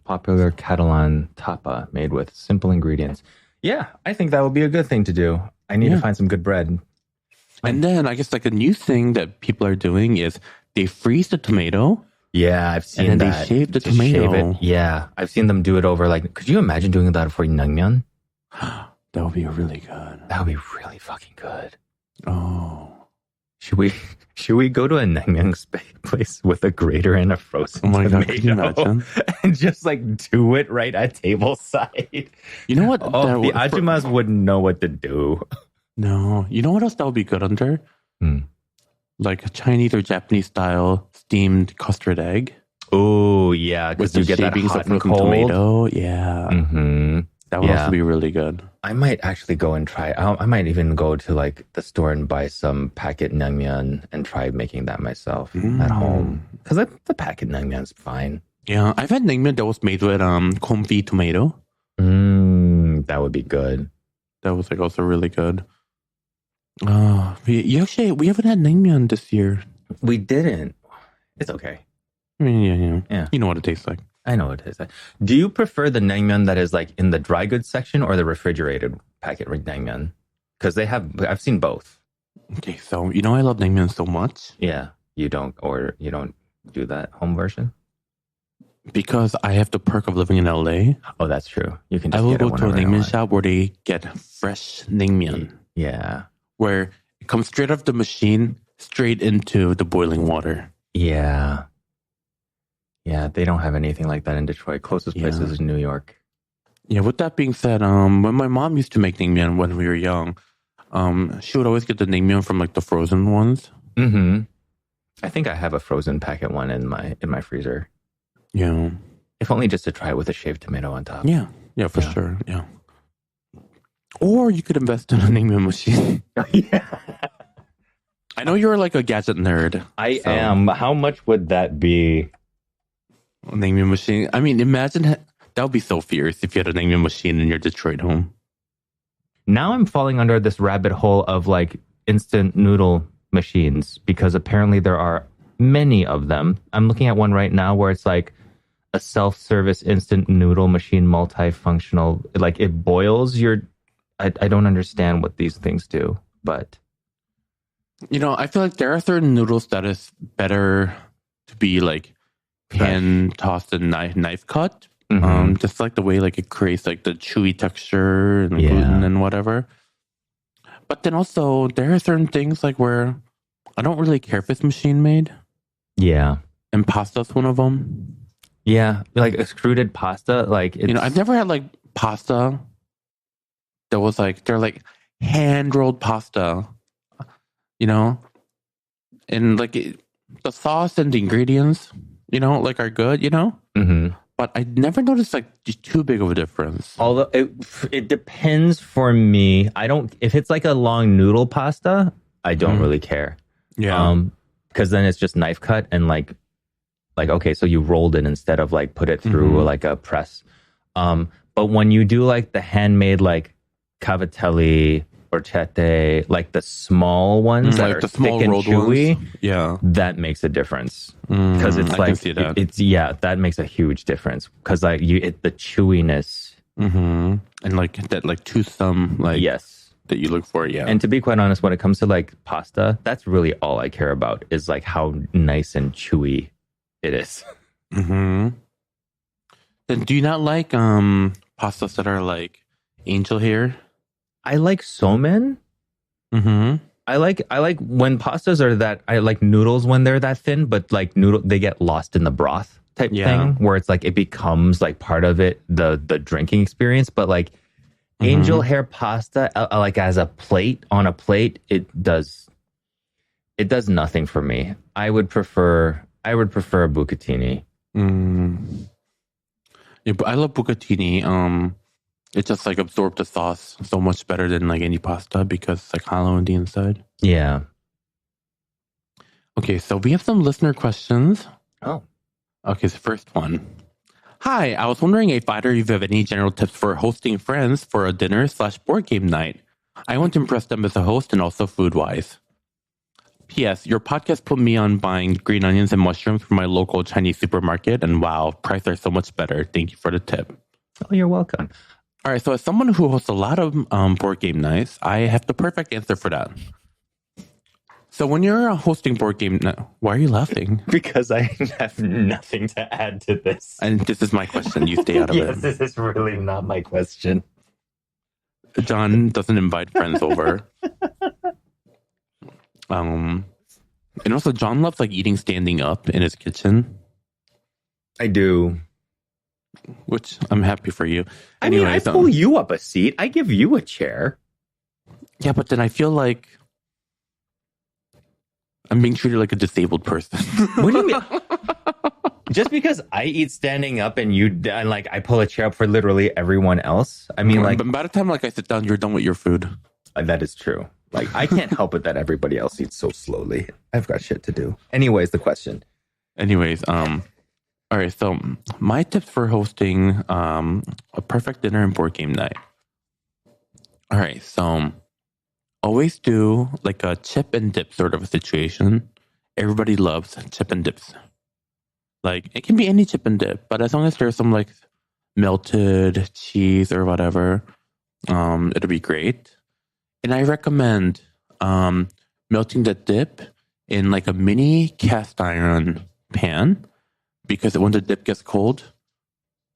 Popular Catalan tapa made with simple ingredients. Yeah, I think that would be a good thing to do. I need to find some good bread. And then I guess like a new thing that people are doing is they freeze the tomato. Yeah, I've seen and then that. they shave the Just tomato. shave it. Yeah, I've seen them do it over like, could you imagine doing that for naengmyeon? That would be really good. That would be really fucking good. Oh. Should we go to a naengmyeon place with a grater and a frozen Oh my tomato god, can you imagine? and just like do it right at table side? You know what? Oh, the ajumas wouldn't know what to do. No. You know what else that would be good under? Like a Chinese or Japanese style steamed custard egg. Oh, yeah, With because you the get that shavings hot of and frozen cold. tomato. Yeah. Mm-hmm. That would Yeah. also be really good. I might actually go and try. I might even go to like the store and buy some packet naengmyeon and try making that myself at home. Because the packet naengmyeon's fine. Yeah, I've had naengmyeon that was made with confit tomato. That would be good. That was like also really good. We haven't had naengmyeon this year. We didn't. It's okay. I mean, Yeah. You know what it tastes like. I know what it is. Do you prefer the naengmyeon that is like in the dry goods section or the refrigerated packet naengmyeon? Because I've seen both. Okay, so I love naengmyeon so much. Yeah. You don't do that home version? Because I have the perk of living in LA. Oh, that's true. You can I just will get it go to a whenever you naengmyeon want. shop where they get fresh naengmyeon. Yeah. Where it comes straight off the machine, straight into the boiling water. Yeah. Yeah, they don't have anything like that in Detroit. Closest place is in New York. Yeah, with that being said, when my mom used to make naengmyeon when we were young, she would always get the naengmyeon from like the frozen ones. Mm-hmm. I think I have a frozen packet one in my freezer. Yeah. If only just to try it with a shaved tomato on top. Yeah, for sure. Yeah. Or you could invest in a naengmyeon machine. Yeah. I know you're like a gadget nerd. I am. How much would that be? Naengmyeon machine. I mean, imagine that would be so fierce if you had a naengmyeon machine in your Detroit home. Now I'm falling under this rabbit hole of like instant noodle machines because apparently there are many of them. I'm looking at one right now where it's like a self-service instant noodle machine, multifunctional. Like it boils your. I don't understand what these things do, but I feel like there are certain noodles that is better to be like hand tossed and knife cut. Mm-hmm. Just like the way like it creates like the chewy texture and gluten and whatever. But then also there are certain things like where I don't really care if it's machine made. Yeah. And pasta's one of them. Yeah, like extruded pasta, like it's... I've never had like pasta that was like they're like hand rolled pasta, and like the sauce and the ingredients, like are good, Mm-hmm. But I never noticed like too big of a difference. Although it depends for me. I don't, if it's like a long noodle pasta, I don't really care. Yeah. Because then it's just knife cut and like okay, so you rolled it instead of like put it through like a press. But when you do like the handmade like cavatelli or chete, like the small ones that like are the small thick and rolled chewy, ones. Yeah, that makes a difference because it's I like can see that. that makes a huge difference because like the chewiness. And like that like toothsome like Yes. that you look for. Yeah, And to be quite honest, when it comes to like pasta, that's really all I care about is like how nice and chewy it is. Then do you not like pastas that are like angel hair? I like somen. I like when pastas are that. I like noodles when they're that thin, but like they get lost in the broth type thing, where it's like it becomes like part of it, the drinking experience. But like angel hair pasta, like as a plate on a plate, it does nothing for me. I would prefer a bucatini. Yeah, but I love bucatini. It just like absorbed the sauce so much better than like any pasta because it's like hollow on the inside. Yeah. Okay, so we have some listener questions. Oh. Okay, so first one. Hi, I was wondering if either of you have any general tips for hosting friends for a dinner/board game night. I want to impress them as a host and also food-wise. P.S. Your podcast put me on buying green onions and mushrooms from my local Chinese supermarket, and wow, prices are so much better. Thank you for the tip. Oh, you're welcome. All right, so as someone who hosts a lot of board game nights, I have the perfect answer for that. So when you're hosting board game night, why are you laughing? Because I have nothing to add to this. And this is my question. You stay out of it. Yes, this is really not my question. John doesn't invite friends over. And also John loves like eating standing up in his kitchen. I do. Which I'm happy for you. Anyways, I pull you up a seat. I give you a chair. Yeah, but then I feel like I'm being treated like a disabled person. What do you mean? Just because I eat standing up and and like I pull a chair up for literally everyone else. I mean, like But by the time like I sit down, you're done with your food. that is true. Like I can't help it that everybody else eats so slowly. I've got shit to do. Anyways, the question. Anyways, all right. So my tips for hosting a perfect dinner and board game night. All right, so always do like a chip and dip sort of a situation. Everybody loves chip and dips. Like it can be any chip and dip, but as long as there's some like melted cheese or whatever, it'll be great. And I recommend melting the dip in like a mini cast iron pan because when the dip gets cold,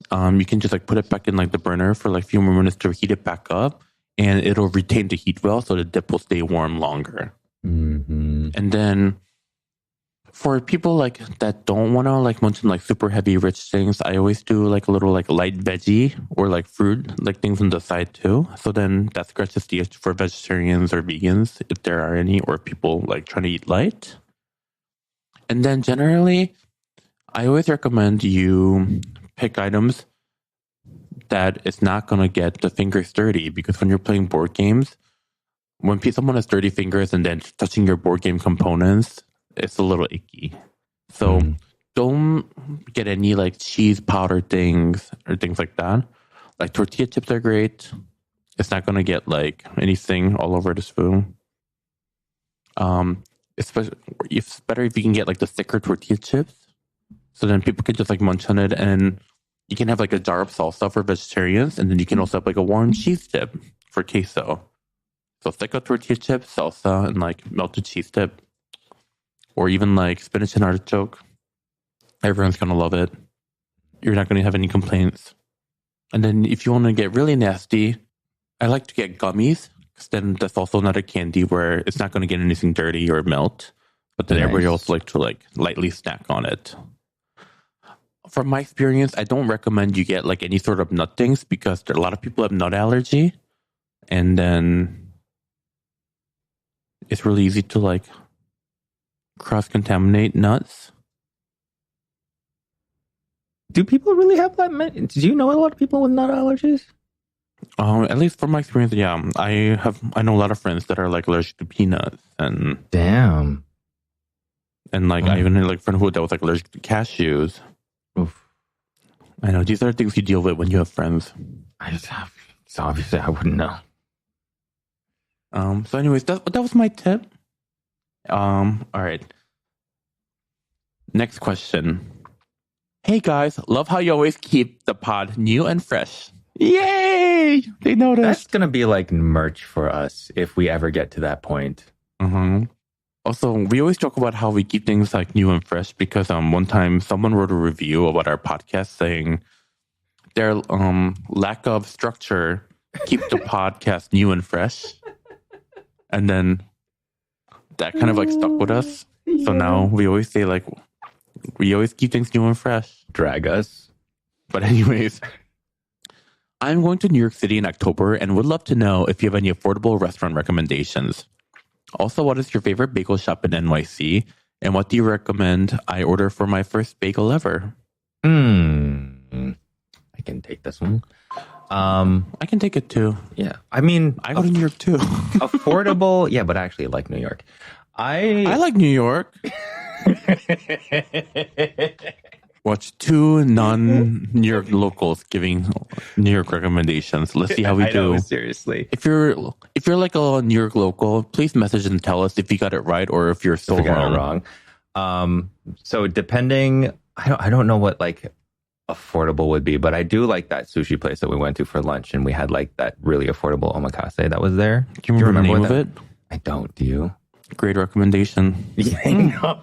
you can just like put it back in like the burner for like a few more minutes to heat it back up, and it'll retain the heat well, so the dip will stay warm longer. Mm-hmm. And then for people like that don't want to like munch on like super heavy rich things, I always do like a little like light veggie or like fruit like things on the side too. So then that scratches the itch for vegetarians or vegans if there are any, or people like trying to eat light. And then generally, I always recommend you pick items that it's not going to get the fingers dirty, because when you're playing board games, when someone has dirty fingers and then touching your board game components, it's a little icky. So don't get any like cheese powder things or things like that. Like tortilla chips are great. It's not going to get like anything all over the spoon. Especially, it's better if you can get like the thicker tortilla chips, so then people can just like munch on it, and you can have like a jar of salsa for vegetarians, and then you can also have like a warm cheese dip for queso. So thicker tortilla chips, salsa, and like melted cheese dip, or even like spinach and artichoke. Everyone's gonna love it. You're not gonna have any complaints. And then if you want to get really nasty, I like to get gummies, because then that's also not a candy where it's not going to get anything dirty or melt. But then everybody else like to like lightly snack on it. From my experience, I don't recommend you get like any sort of nut things, because a lot of people have nut allergy, and then it's really easy to like cross-contaminate nuts. Do people really have that many? Do you know a lot of people with nut allergies? At least from my experience, yeah. I know a lot of friends that are like allergic to peanuts, and damn. And like I even had like a friend who that was like allergic to cashews. Oof. I know these are things you deal with when you have friends. So obviously I wouldn't know. So anyways, that was my tip. All right. Next question. Hey guys, love how you always keep the pod new and fresh. Yay! They noticed. That's gonna be like merch for us if we ever get to that point. Mm-hmm. Also, we always talk about how we keep things like new and fresh, because one time someone wrote a review about our podcast saying their lack of structure keep the podcast new and fresh, and then that kind of like stuck with us. Yeah. So now we always say like we always keep things new and fresh. Drag us. But anyways, I'm going to New York City in October and would love to know if you have any affordable restaurant recommendations. Also, what is your favorite bagel shop in NYC? And what do you recommend I order for my first bagel ever? I can take this one. I can take it too. Yeah. I mean, I go to New York too. Affordable. Yeah, but I actually like New York. I like New York. Watch two non-New York locals giving New York recommendations. Let's see how we do. Seriously. If you're like a New York local, please message and tell us if you got it right or if you're still wrong. So depending, I don't know what like affordable would be, but I do like that sushi place that we went to for lunch, and we had like that really affordable omakase that was there. Do you remember the name of it? I don't. Do you? Great recommendation. Yeah,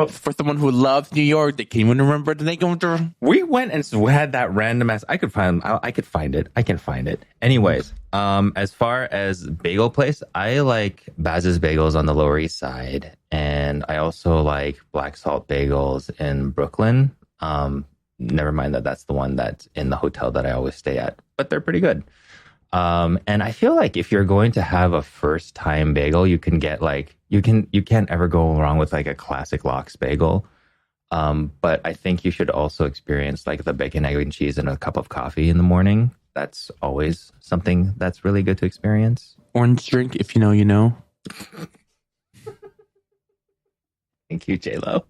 for someone who loves New York, they can't even remember the name. We went and had that random ass. I could find it. I can find it. Anyways, as far as bagel place, I like Baz's Bagels on the Lower East Side, and I also like Black Salt Bagels in Brooklyn. Never mind that's the one that's in the hotel that I always stay at, but they're pretty good. And I feel like if you're going to have a first time bagel, you can get like, you can't ever go wrong with like a classic Lox bagel. But I think you should also experience like the bacon, egg, and cheese and a cup of coffee in the morning. That's always something that's really good to experience. Orange drink, if you know, you know. Thank you, J-Lo.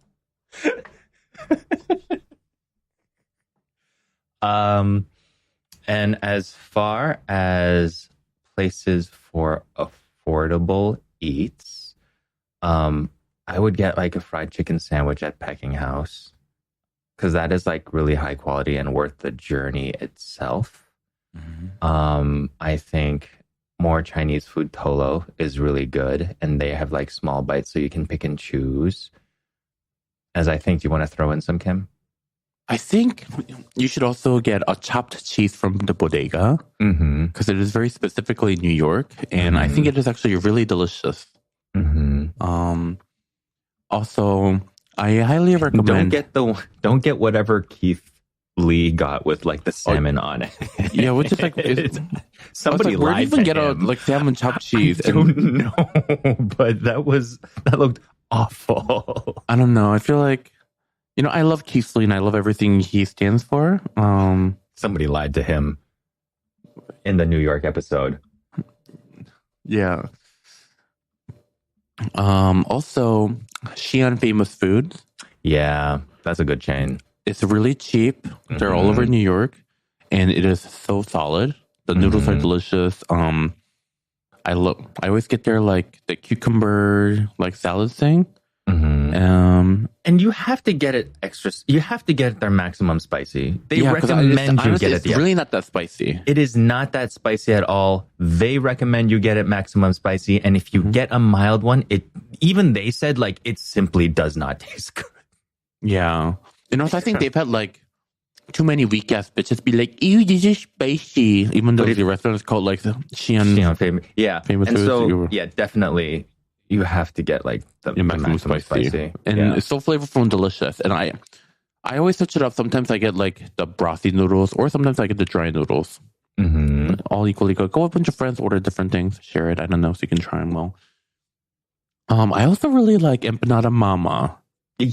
And as far as places for affordable eats, I would get like a fried chicken sandwich at Pecking House because that is like really high quality and worth the journey itself. I think more Chinese food Tolo is really good, and they have like small bites so you can pick and choose. As I think, do you want to throw in some, Kim? I think you should also get a chopped cheese from the bodega because it is very specifically New York, and I think it is actually really delicious. Also, I highly recommend. Don't get whatever Keith Lee got with like the salmon on it. Yeah, which is like somebody where do you lied even to get him. a like salmon chopped cheese? I don't know, but that looked awful. I don't know. I feel like, I love Keith Lee and I love everything he stands for. Somebody lied to him in the New York episode. Yeah. Also, Xi'an Famous Foods. Yeah, that's a good chain. It's really cheap. They're all over New York, and it is so solid. The noodles are delicious. I always get their like the cucumber like salad thing. And you have to get it extra. You have to get their maximum spicy. They recommend you get it. It's really not that spicy. It is not that spicy at all. They recommend you get it maximum spicy, and if you get a mild one, they said like it simply does not taste good. Yeah, so I think they've had like too many weak ass bitches be like, "Ew, this is spicy," even though the restaurant is called like the Xi'an famous. Yeah, famous and foods. so definitely. You have to get like the maximum spicy. And it's so flavorful and delicious. And I always switch it up. Sometimes I get like the brothy noodles, or sometimes I get the dry noodles. All equally good. Go with a bunch of friends, order different things, share it. I don't know, so you can try them well. I also really like Empanada Mama. For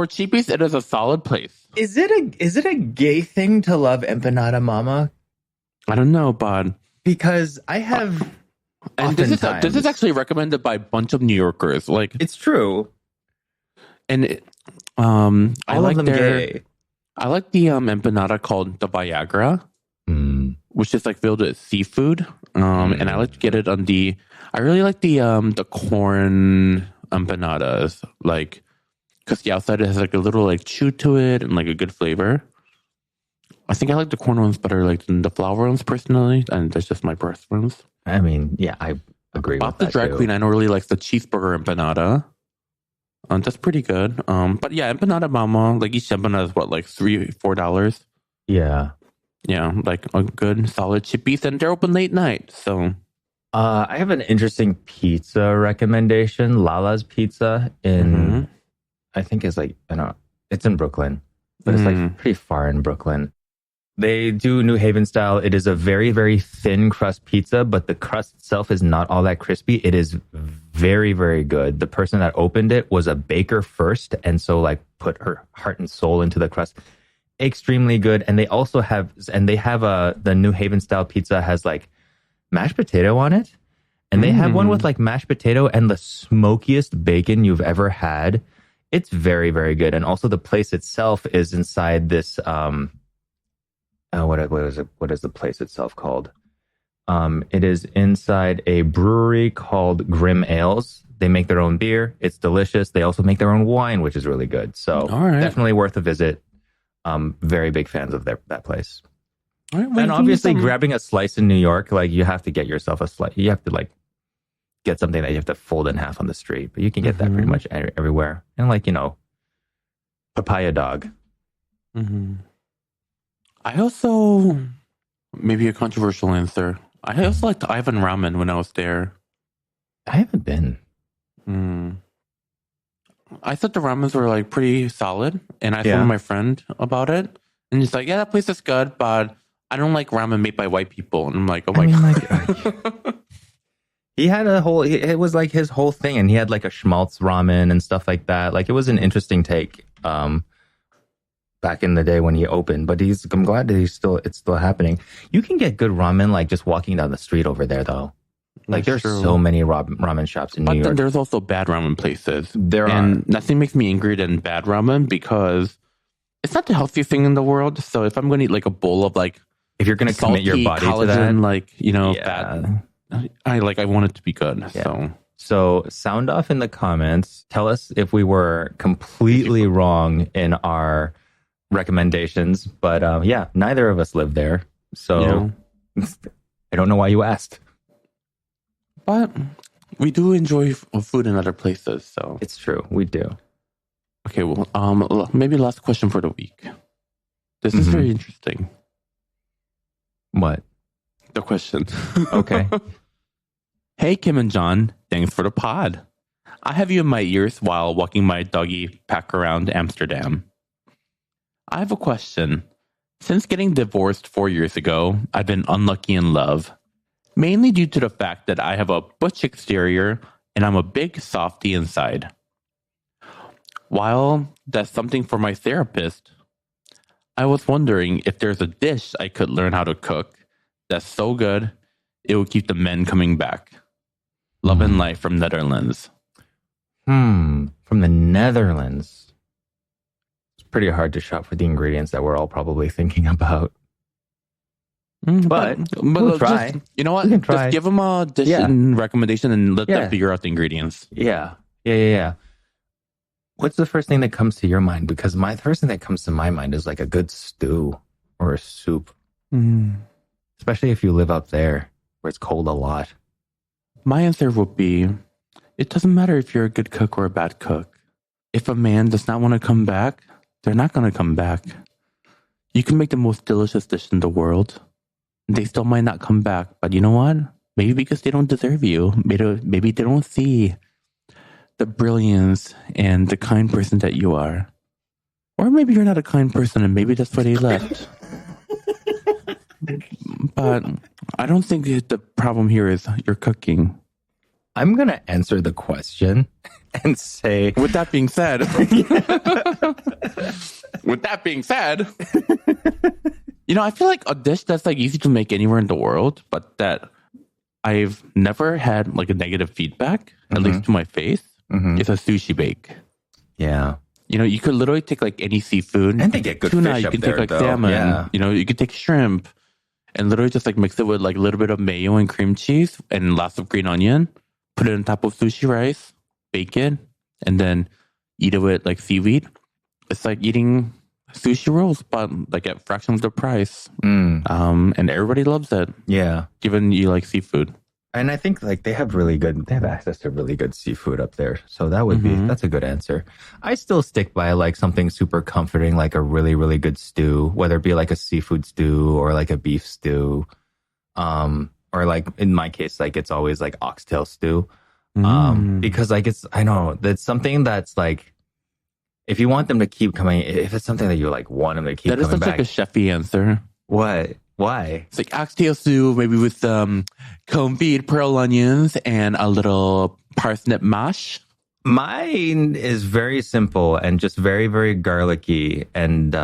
cheapies, it is a solid place. Is it a gay thing to love Empanada Mama? I don't know, but because I have. And this is actually recommended by a bunch of New Yorkers. Like it's true, and I like the empanada called the Viagra, which is like filled with seafood. And I like to get it on I really like the corn empanadas, like because the outside has like a little like chew to it and like a good flavor. I think I like the corn ones better like than the flour ones personally, and that's just my preference. I mean, yeah, I agree with that. The drag queen, I know really likes the cheeseburger empanada. That's pretty good. But yeah, Empanada Mama, like each empanada is what, like $3-4? Yeah. Yeah, like a good solid chippies, and they're open late night. So I have an interesting pizza recommendation. Lala's Pizza in I think it's like it's in Brooklyn, but it's like pretty far in Brooklyn. They do New Haven style. It is a very, very thin crust pizza, but the crust itself is not all that crispy. It is very, very good. The person that opened it was a baker first, and so like put her heart and soul into the crust. Extremely good. And they also have the New Haven style pizza has like mashed potato on it. And they have one with like mashed potato and the smokiest bacon you've ever had. It's very, very good. And also the place itself is inside this, what is the place itself called? It is inside a brewery called Grim Ales. They make their own beer. It's delicious. They also make their own wine, which is really good. So definitely worth a visit. Very big fans of that place. Right, and obviously grabbing a slice in New York, like you have to get yourself a slice. You have to like get something that you have to fold in half on the street, but you can get that pretty much everywhere. And like, papaya dog. I also, maybe a controversial answer, I also liked Ivan Ramen when I was there. I haven't been. I thought the ramens were like pretty solid, and I told my friend about it, and he's like, "Yeah, that place is good, but I don't like ramen made by white people." And I'm like, "Oh my god." He had it was like his whole thing, and he had like a schmaltz ramen and stuff like that. Like it was an interesting take back in the day when he opened, but I'm glad that it's still happening. You can get good ramen like just walking down the street over there though. Like there's so many ramen shops in New York. But then there's also bad ramen places. And nothing makes me angrier than bad ramen because it's not the healthiest thing in the world. So if I'm going to eat like a bowl of like, if you're going to commit your body to that, like, bad, I want it to be good. Yeah. So sound off in the comments. Tell us if we were completely wrong in our recommendations. But neither of us live there. So I don't know why you asked. But we do enjoy food in other places. So it's true. We do. Okay. Well, maybe last question for the week. This is very interesting. What? The question. Okay. Hey, Kim and Jon. Thanks for the pod. I have you in my ears while walking my doggy pack around Amsterdam. I have a question. Since getting divorced 4 years ago, I've been unlucky in love. Mainly due to the fact that I have a butch exterior and I'm a big softy inside. While that's something for my therapist, I was wondering if there's a dish I could learn how to cook that's so good it will keep the men coming back. Love and life from Netherlands. From the Netherlands. It's pretty hard to shop for the ingredients that we're all probably thinking about. But we'll try. Just, you know what? We can try. Just give them a dish and recommendation and let them figure out the ingredients. Yeah. What's the first thing that comes to your mind? Because the first thing that comes to my mind is like a good stew or a soup. Especially if you live up there where it's cold a lot. My answer would be, it doesn't matter if you're a good cook or a bad cook. If a man does not want to come back, they're not going to come back. You can make the most delicious dish in the world. They still might not come back, but you know what? Maybe because they don't deserve you. Maybe they don't see the brilliance and the kind person that you are. Or maybe you're not a kind person and maybe that's why they left. But I don't think the problem here is your cooking. I'm going to answer the question and say... With that being said... I feel like a dish that's like easy to make anywhere in the world, but that I've never had like a negative feedback, at least to my face, is a sushi bake. Yeah. You could literally take like any seafood. And they get good tuna, fish you up can there, take like though. salmon. Yeah. You could take shrimp and literally just like mix it with like a little bit of mayo and cream cheese and lots of green onion. Put it on top of sushi rice, bake it, and then eat it with like seaweed. It's like eating sushi rolls, but like at fraction of the price. And everybody loves it. Yeah. Given you like seafood. And I think like they have access to really good seafood up there. So that would that's a good answer. I still stick by like something super comforting, like a really, really good stew, whether it be like a seafood stew or like a beef stew. Or like in my case, like it's always like oxtail stew. Because like I know that's something that's like, if you want them to keep coming, if it's something that you like want them to keep coming back. That is such like a chefy answer. What? Why? It's like oxtail stew, maybe with confit pearl onions and a little parsnip mash. Mine is very simple and just very, very garlicky and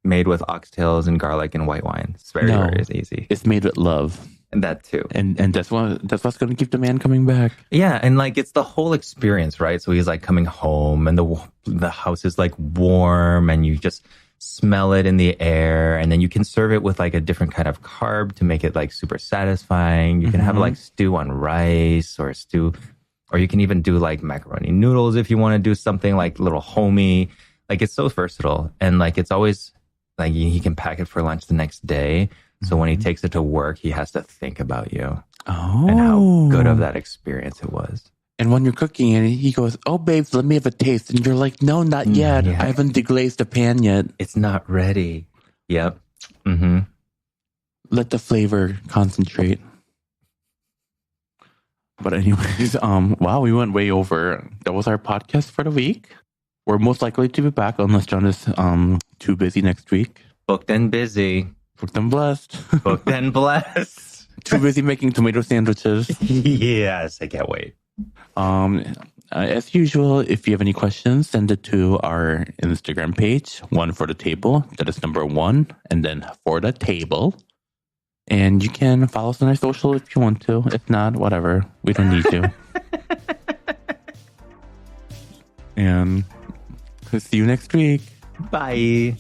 made with oxtails and garlic and white wine. It's very easy. It's made with love. And that too. And that's what's going to keep the man coming back. Yeah, and like it's the whole experience, right? So he's like coming home and the house is like warm and you just smell it in the air, and then you can serve it with like a different kind of carb to make it like super satisfying. You can have like stew on rice or stew, or you can even do like macaroni noodles if you want to do something like a little homey. Like it's so versatile, and like it's always like he can pack it for lunch the next day. So when he takes it to work, he has to think about you and how good of that experience it was. And when you're cooking and he goes, "Oh, babes, let me have a taste." And you're like, "No, not yet. I haven't deglazed the pan yet. It's not ready." Yep. Let the flavor concentrate. But anyways, wow, we went way over. That was our podcast for the week. We're most likely to be back unless Jon is too busy next week. Booked and busy. Booked and blessed. Booked and blessed. Too busy making tomato sandwiches. Yes, I can't wait. As usual, if you have any questions, send it to our Instagram page, One for the Table. That is number 1, and then for the table. And you can follow us on our social if you want to. If not, whatever. We don't need to. And see you next week. Bye.